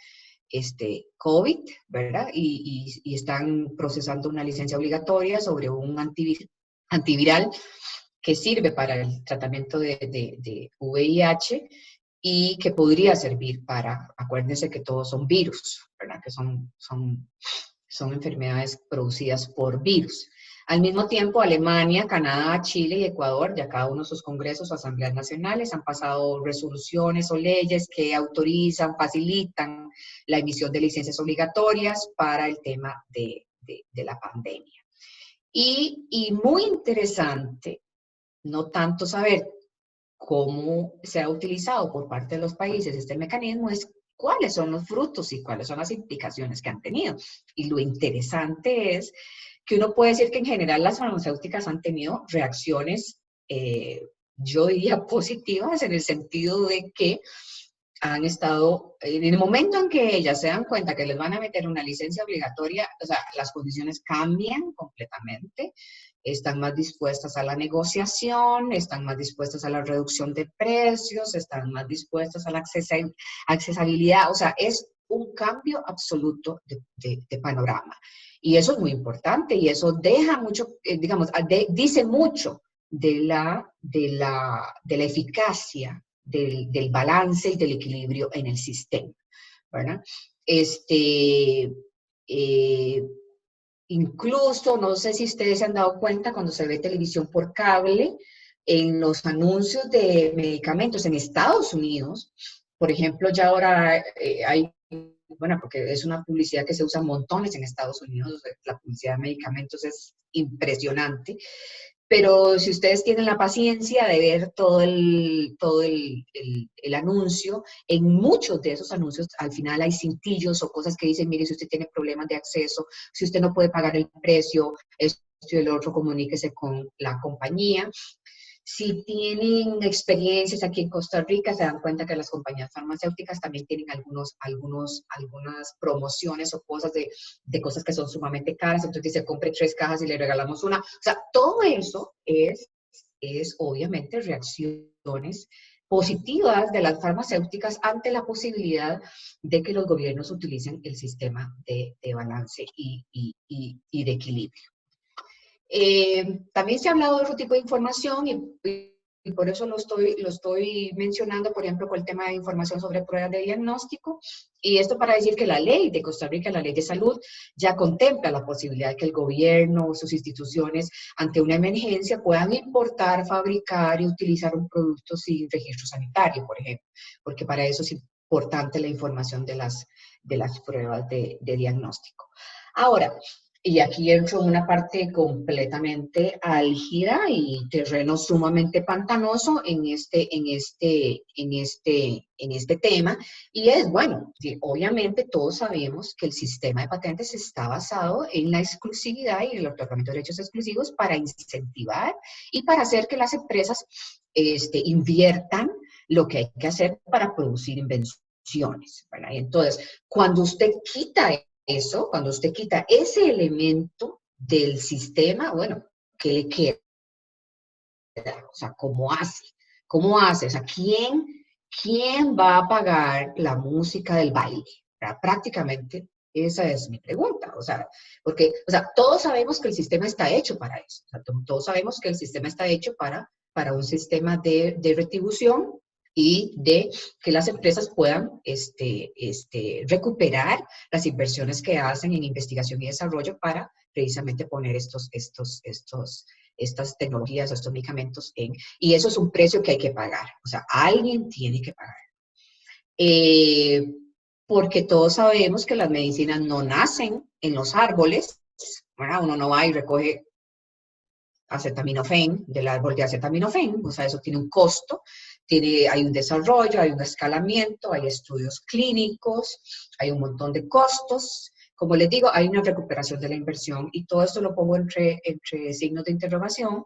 COVID, ¿verdad? Y están procesando una licencia obligatoria sobre un antiviral que sirve para el tratamiento de VIH y que podría servir para, acuérdense que todos son virus, ¿verdad? Que son enfermedades producidas por virus. Al mismo tiempo, Alemania, Canadá, Chile y Ecuador, ya cada uno de sus congresos o asambleas nacionales, han pasado resoluciones o leyes que autorizan, facilitan la emisión de licencias obligatorias para el tema de la pandemia. Y muy interesante, no tanto saber cómo se ha utilizado por parte de los países este mecanismo, es cuáles son los frutos y cuáles son las implicaciones que han tenido. Y lo interesante es que uno puede decir que en general las farmacéuticas han tenido reacciones, yo diría positivas, en el sentido de que han estado, en el momento en que ellas se dan cuenta que les van a meter una licencia obligatoria, o sea, las condiciones cambian completamente, están más dispuestas a la negociación, están más dispuestas a la reducción de precios, están más dispuestas a la accesibilidad, o sea, es un cambio absoluto de panorama. Y eso es muy importante y eso deja mucho, digamos, dice mucho de la eficacia del balance y del equilibrio en el sistema, ¿verdad? Incluso, no sé si ustedes se han dado cuenta cuando se ve televisión por cable, en los anuncios de medicamentos en Estados Unidos, por ejemplo, ya ahora hay, bueno, porque es una publicidad que se usa montones en Estados Unidos, la publicidad de medicamentos es impresionante, pero si ustedes tienen la paciencia de ver todo el anuncio, en muchos de esos anuncios al final hay cintillos o cosas que dicen, mire, si usted tiene problemas de acceso, si usted no puede pagar el precio, esto y el otro, comuníquese con la compañía. Si tienen experiencias aquí en Costa Rica, se dan cuenta que las compañías farmacéuticas también tienen algunas promociones o cosas de cosas que son sumamente caras. Entonces dice, compre 3 cajas y le regalamos una. O sea, todo eso es obviamente reacciones positivas de las farmacéuticas ante la posibilidad de que los gobiernos utilicen el sistema de balance y de equilibrio. También se ha hablado de otro tipo de información y y por eso lo estoy mencionando, por ejemplo, con el tema de información sobre pruebas de diagnóstico, y esto para decir que la ley de Costa Rica, la ley de salud, ya contempla la posibilidad de que el gobierno o sus instituciones, ante una emergencia, puedan importar, fabricar y utilizar un producto sin registro sanitario, por ejemplo, porque para eso es importante la información de las pruebas de diagnóstico. Ahora, y aquí entro en una parte completamente álgida y terreno sumamente pantanoso en este tema, y es, bueno, obviamente todos sabemos que el sistema de patentes está basado en la exclusividad y el otorgamiento de derechos exclusivos para incentivar y para hacer que las empresas inviertan lo que hay que hacer para producir invenciones, ¿verdad? Y entonces, cuando usted quita eso, cuando usted quita ese elemento del sistema, bueno, ¿qué le queda? O sea, ¿cómo hace? ¿Cómo hace? O sea, ¿quién va a pagar la música del baile? ¿Verdad? Prácticamente esa es mi pregunta. O sea, porque, o sea, todos sabemos que el sistema está hecho para eso. O sea, todos sabemos que el sistema está hecho para un sistema de retribución y de que las empresas puedan recuperar las inversiones que hacen en investigación y desarrollo para precisamente poner estas tecnologías, estos medicamentos y eso es un precio que hay que pagar. O sea, alguien tiene que pagar. Porque todos sabemos que las medicinas no nacen en los árboles, ¿verdad? Uno no va y recoge acetaminofén del árbol de acetaminofén, o sea, eso tiene un costo, hay un desarrollo, hay un escalamiento, hay estudios clínicos, hay un montón de costos. Como les digo, hay una recuperación de la inversión y todo esto lo pongo entre signos de interrogación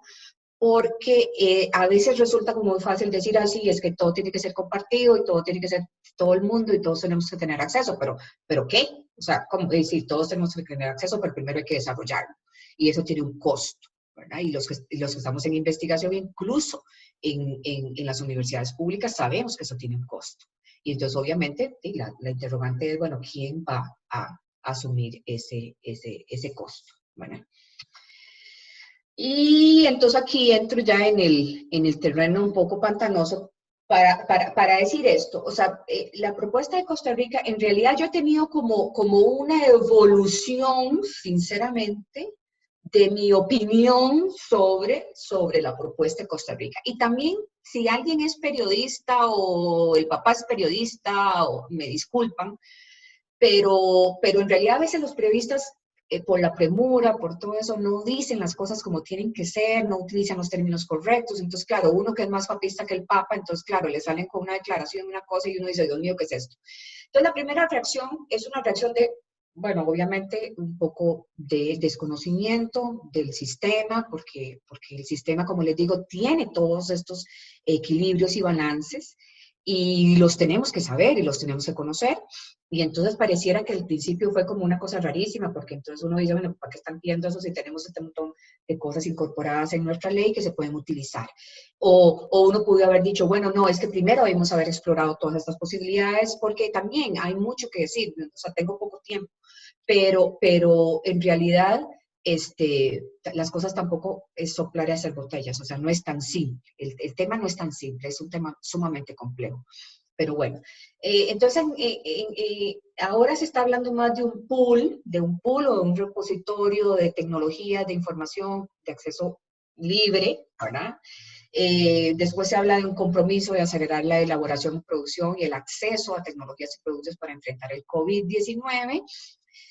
porque a veces resulta como muy fácil decir así, es que todo tiene que ser compartido y todo tiene que ser todo el mundo y todos tenemos que tener acceso, pero ¿qué? O sea, como decir, todos tenemos que tener acceso, pero primero hay que desarrollarlo y eso tiene un costo, ¿verdad? Y los que estamos en investigación, incluso en las universidades públicas, sabemos que eso tiene un costo. Y entonces, obviamente, la interrogante es, bueno, ¿quién va a asumir ese costo? ¿Verdad? Y entonces aquí entro ya en el terreno un poco pantanoso para decir esto. O sea, la propuesta de Costa Rica, en realidad yo he tenido como una evolución, sinceramente, de mi opinión sobre la propuesta de Costa Rica. Y también, si alguien es periodista o el papá es periodista, o me disculpan, pero en realidad a veces los periodistas, por la premura, por todo eso, no dicen las cosas como tienen que ser, no utilizan los términos correctos. Entonces, claro, uno que es más papista que el Papa, entonces, claro, le salen con una declaración, una cosa, y uno dice, Dios mío, ¿qué es esto? Entonces, la primera reacción es una reacción de, bueno, obviamente, un poco de desconocimiento del sistema, porque el sistema, como les digo, tiene todos estos equilibrios y balances, y los tenemos que saber y los tenemos que conocer. Y entonces pareciera que al principio fue como una cosa rarísima, porque entonces uno dice, bueno, ¿para qué están pidiendo eso si tenemos este montón de cosas incorporadas en nuestra ley que se pueden utilizar? O uno pudo haber dicho, bueno, no, es que primero debemos haber explorado todas estas posibilidades, porque también hay mucho que decir, o sea, tengo poco tiempo, pero en realidad las cosas tampoco es soplar y hacer botellas, o sea, no es tan simple, el tema no es tan simple, es un tema sumamente complejo. Pero bueno, entonces ahora se está hablando más de un pool o de un repositorio de tecnologías, de información, de acceso libre, ¿verdad? Después se habla de un compromiso de acelerar la elaboración, producción y el acceso a tecnologías y productos para enfrentar el COVID-19.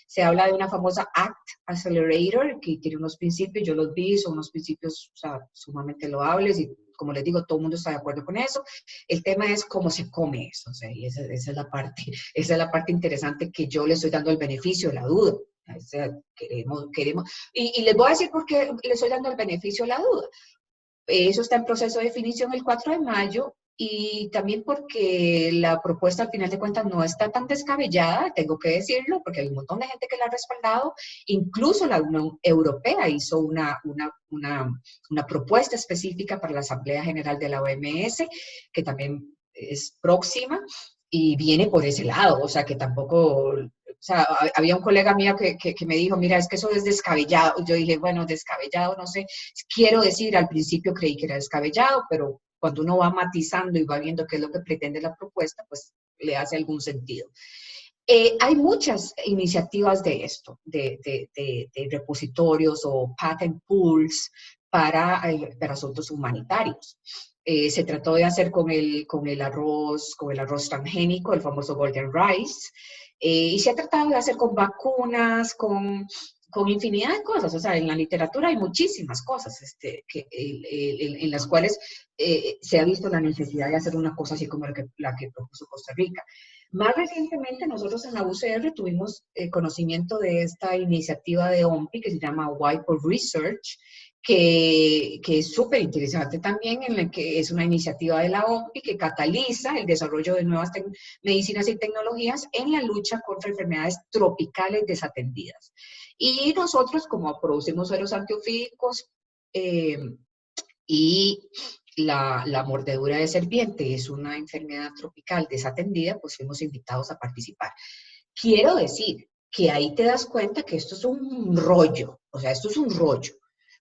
Se habla de una famosa ACT Accelerator, que tiene unos principios, yo los vi, son unos principios, o sea, sumamente loables y como les digo, todo el mundo está de acuerdo con eso. El tema es cómo se come eso, o sea, y esa es la parte interesante que yo le estoy dando el beneficio de la duda. O sea, queremos, y les voy a decir por qué le estoy dando el beneficio de la duda. Eso está en proceso de definición el 4 de mayo y también porque la propuesta al final de cuentas no está tan descabellada, tengo que decirlo, porque hay un montón de gente que la ha respaldado, incluso la Unión Europea hizo una propuesta específica para la Asamblea General de la OMS, que también es próxima y viene por ese lado, o sea que tampoco... O sea, había un colega mío que me dijo, mira, es que eso es descabellado. Yo dije, bueno, descabellado, no sé. Quiero decir, al principio creí que era descabellado, pero cuando uno va matizando y va viendo qué es lo que pretende la propuesta, pues le hace algún sentido. Hay muchas iniciativas de esto, de repositorios o patent pools para asuntos humanitarios. Se trató de hacer con el arroz transgénico, el famoso golden rice, y se ha tratado de hacer con vacunas, con infinidad de cosas. O sea, en la literatura hay muchísimas cosas en las cuales se ha visto la necesidad de hacer una cosa así como la que propuso Costa Rica. Más recientemente, nosotros en la UCR tuvimos conocimiento de esta iniciativa de OMPI que se llama Whiteboard Research, que es súper interesante también, en la que es una iniciativa de la OMPI que cataliza el desarrollo de nuevas medicinas y tecnologías en la lucha contra enfermedades tropicales desatendidas. Y nosotros, como producimos sueros antiofídicos y la mordedura de serpiente es una enfermedad tropical desatendida, pues fuimos invitados a participar. Quiero decir que ahí te das cuenta que esto es un rollo, o sea, esto es un rollo,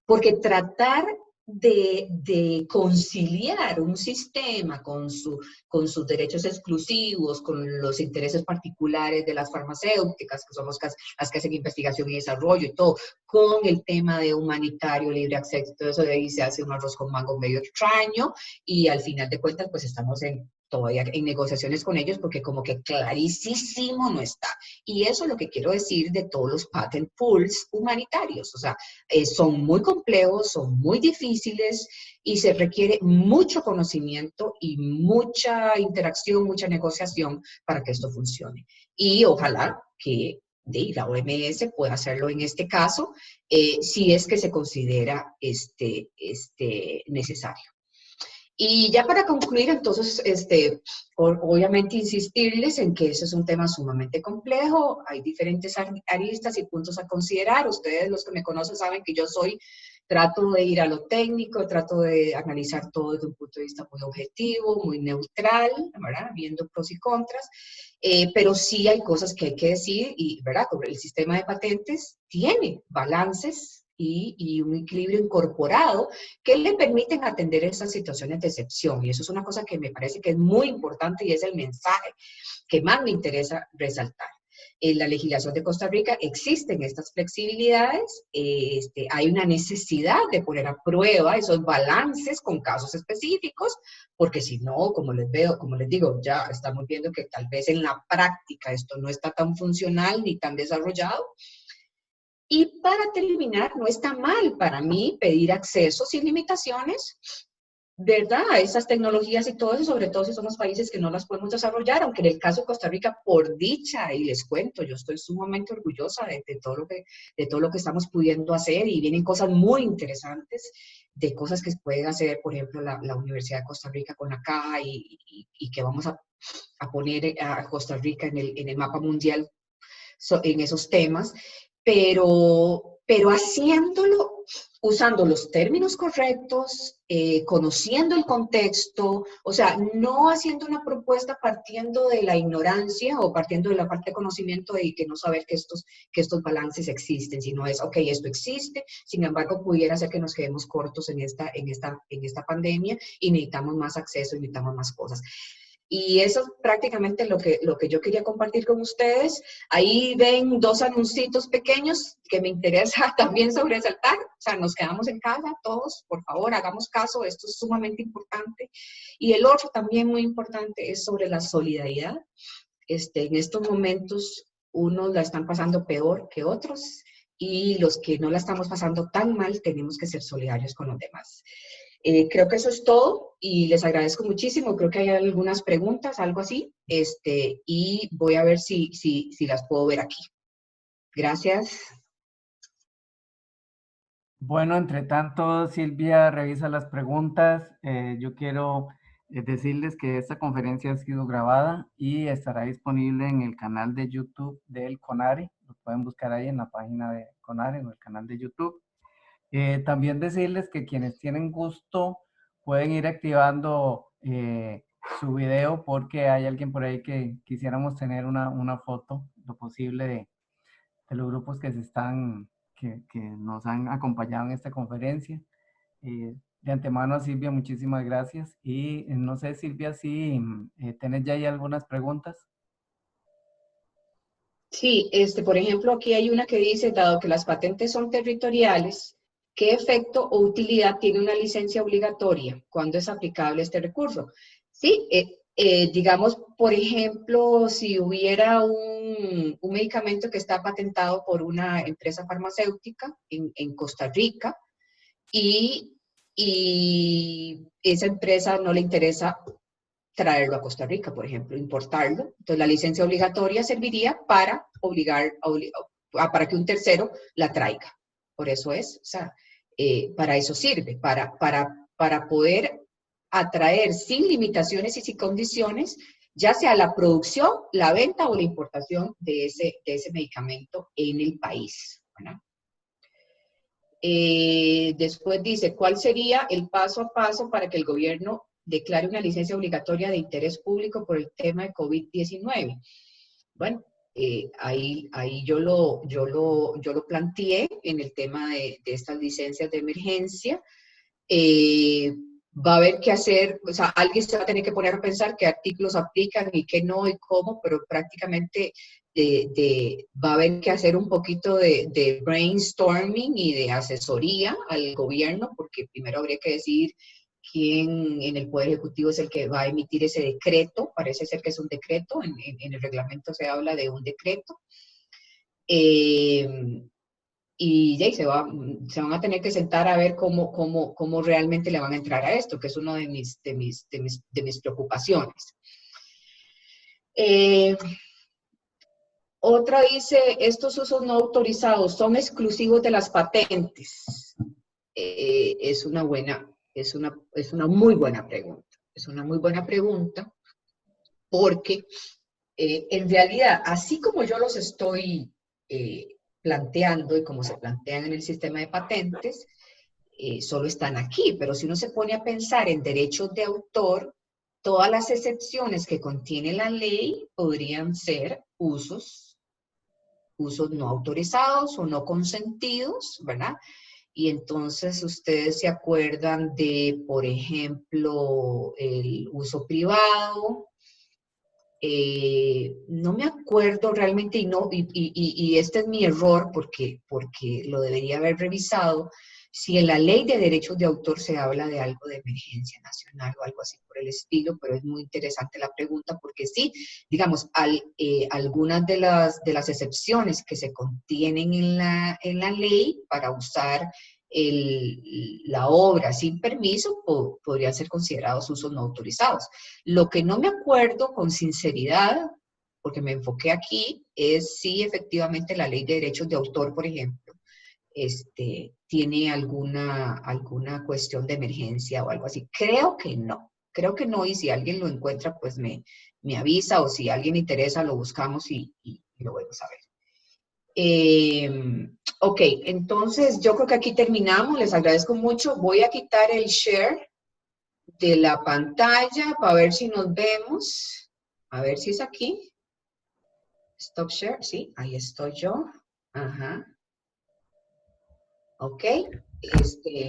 porque tratar de conciliar un sistema con sus derechos exclusivos, con los intereses particulares de las farmacéuticas, que son las que hacen investigación y desarrollo y todo, con el tema de humanitario, libre acceso, todo eso de ahí se hace un arroz con mango medio extraño y al final de cuentas pues estamos todavía en negociaciones con ellos porque como que clarísimo no está. Y eso es lo que quiero decir de todos los patent pools humanitarios. O sea, son muy complejos, son muy difíciles y se requiere mucho conocimiento y mucha interacción, mucha negociación para que esto funcione. Y ojalá que la OMS pueda hacerlo en este caso, si es que se considera necesario. Y ya para concluir, entonces, obviamente insistirles en que ese es un tema sumamente complejo, hay diferentes aristas y puntos a considerar. Ustedes, los que me conocen, saben que trato de ir a lo técnico, trato de analizar todo desde un punto de vista muy objetivo, muy neutral, ¿verdad? Viendo pros y contras, pero sí hay cosas que hay que decir y, ¿verdad? El sistema de patentes tiene balances y un equilibrio incorporado que le permiten atender esas situaciones de excepción. Y eso es una cosa que me parece que es muy importante y es el mensaje que más me interesa resaltar. En la legislación de Costa Rica existen estas flexibilidades, hay una necesidad de poner a prueba esos balances con casos específicos, porque si no, como les digo, ya estamos viendo que tal vez en la práctica esto no está tan funcional ni tan desarrollado. Y para terminar, no está mal para mí pedir acceso sin limitaciones, ¿verdad? A esas tecnologías y todo eso, sobre todo si somos países que no las podemos desarrollar, aunque en el caso de Costa Rica, por dicha, y les cuento, yo estoy sumamente orgullosa de todo lo que estamos pudiendo hacer y vienen cosas muy interesantes de cosas que pueden hacer, por ejemplo, la Universidad de Costa Rica con acá y que vamos a poner a Costa Rica en el mapa mundial en esos temas, pero haciéndolo usando los términos correctos, conociendo el contexto, o sea, no haciendo una propuesta partiendo de la ignorancia o partiendo de la parte de conocimiento y que no saber que estos balances existen, sino es, ok, esto existe, sin embargo, pudiera ser que nos quedemos cortos en esta pandemia y necesitamos más acceso, necesitamos más cosas. Y eso es prácticamente lo que yo quería compartir con ustedes. Ahí ven dos anuncios pequeños que me interesa también sobresaltar. O sea, nos quedamos en casa todos, por favor, hagamos caso, esto es sumamente importante. Y el otro también muy importante es sobre la solidaridad. En estos momentos, unos la están pasando peor que otros y los que no la estamos pasando tan mal tenemos que ser solidarios con los demás. Creo que eso es todo y les agradezco muchísimo. Creo que hay algunas preguntas, algo así, y voy a ver si las puedo ver aquí. Gracias. Bueno, entre tanto, Silvia revisa las preguntas. Yo quiero decirles que esta conferencia ha sido grabada y estará disponible en el canal de YouTube del CONARE. Lo pueden buscar ahí en la página de CONARE, en el canal de YouTube. También decirles que quienes tienen gusto pueden ir activando su video porque hay alguien por ahí que quisiéramos tener una foto, lo posible, de los grupos que nos han acompañado en esta conferencia. De antemano a Silvia, muchísimas gracias. Y no sé, Silvia, si tenés ya ahí algunas preguntas. Sí, por ejemplo, aquí hay una que dice, dado que las patentes son territoriales, ¿qué efecto o utilidad tiene una licencia obligatoria? ¿Cuándo es aplicable este recurso? Sí, digamos, por ejemplo, si hubiera un medicamento que está patentado por una empresa farmacéutica en Costa Rica y esa empresa no le interesa traerlo a Costa Rica, por ejemplo, importarlo. Entonces, la licencia obligatoria serviría para para que un tercero la traiga. Por eso es, o sea, para eso sirve, para poder atraer sin limitaciones y sin condiciones, ya sea la producción, la venta o la importación de ese medicamento en el país, ¿verdad? Después dice, ¿cuál sería el paso a paso para que el gobierno declare una licencia obligatoria de interés público por el tema de COVID-19? Bueno, ahí yo lo planteé en el tema de estas licencias de emergencia. Va a haber que hacer, o sea, alguien se va a tener que poner a pensar qué artículos aplican y qué no y cómo, pero prácticamente va a haber que hacer un poquito de brainstorming y de asesoría al gobierno, porque primero habría que decidir quién en el Poder Ejecutivo es el que va a emitir ese decreto. Parece ser que es un decreto, en el reglamento se habla de un decreto. Y ya, se van a tener que sentar a ver cómo realmente le van a entrar a esto, que es una de mis preocupaciones. Otra dice, estos usos no autorizados son exclusivos de las patentes. Es una muy buena pregunta. Es una muy buena pregunta porque en realidad, así como yo los estoy planteando y como se plantean en el sistema de patentes, solo están aquí, pero si uno se pone a pensar en derechos de autor, todas las excepciones que contiene la ley podrían ser usos no autorizados o no consentidos, ¿verdad? Y entonces ustedes se acuerdan de, por ejemplo, el uso privado. No me acuerdo realmente y este es mi error porque lo debería haber revisado, si en la ley de derechos de autor se habla de algo de emergencia nacional o algo así por el estilo, pero es muy interesante la pregunta porque sí, digamos, algunas de las excepciones que se contienen en la ley para usar la obra sin permiso podrían ser considerados usos no autorizados. Lo que no me acuerdo con sinceridad, porque me enfoqué aquí, es si efectivamente la ley de derechos de autor, por ejemplo, tiene alguna cuestión de emergencia o algo así. Creo que no, y si alguien lo encuentra, pues me avisa, o si a alguien le interesa, lo buscamos y lo vamos a ver. Ok, entonces yo creo que aquí terminamos. Les agradezco mucho. Voy a quitar el share de la pantalla para ver si nos vemos. A ver si es aquí. Stop share. Sí, ahí estoy yo. Ajá. Ok.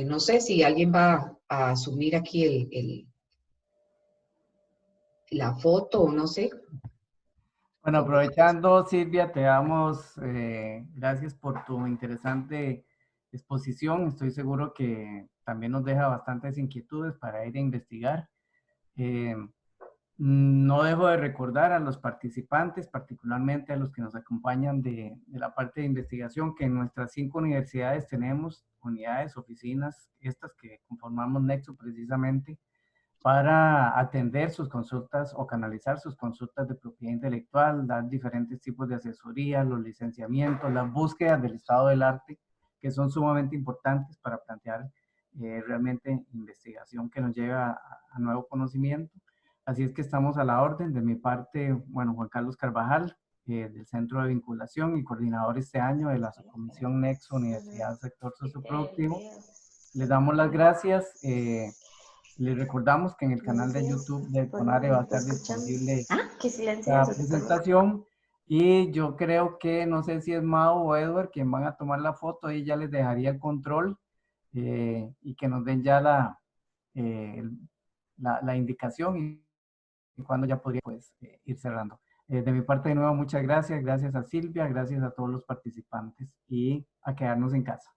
No sé si alguien va a asumir aquí la foto o no sé. Bueno, aprovechando, Silvia, te damos gracias por tu interesante exposición. Estoy seguro que también nos deja bastantes inquietudes para ir a investigar. No dejo de recordar a los participantes, particularmente a los que nos acompañan de la parte de investigación, que en nuestras 5 universidades tenemos unidades, oficinas, estas que conformamos Nexo precisamente, para atender sus consultas o canalizar sus consultas de propiedad intelectual, dar diferentes tipos de asesoría, los licenciamientos, las búsquedas del estado del arte, que son sumamente importantes para plantear realmente investigación que nos lleva a nuevo conocimiento. Así es que estamos a la orden. De mi parte, bueno, Juan Carlos Carvajal, del Centro de Vinculación y coordinador este año de la Subcomisión Nexo Universidad Sector Socioproductivo. Les damos las gracias. Les recordamos que en el canal de YouTube del CONARE va a estar disponible la presentación. Y yo creo que, no sé si es Mao o Edward quien van a tomar la foto, y ya les dejaría el control y que nos den ya la indicación y cuándo ya podría pues, ir cerrando. De mi parte, de nuevo, muchas gracias. Gracias a Silvia, gracias a todos los participantes y a quedarnos en casa.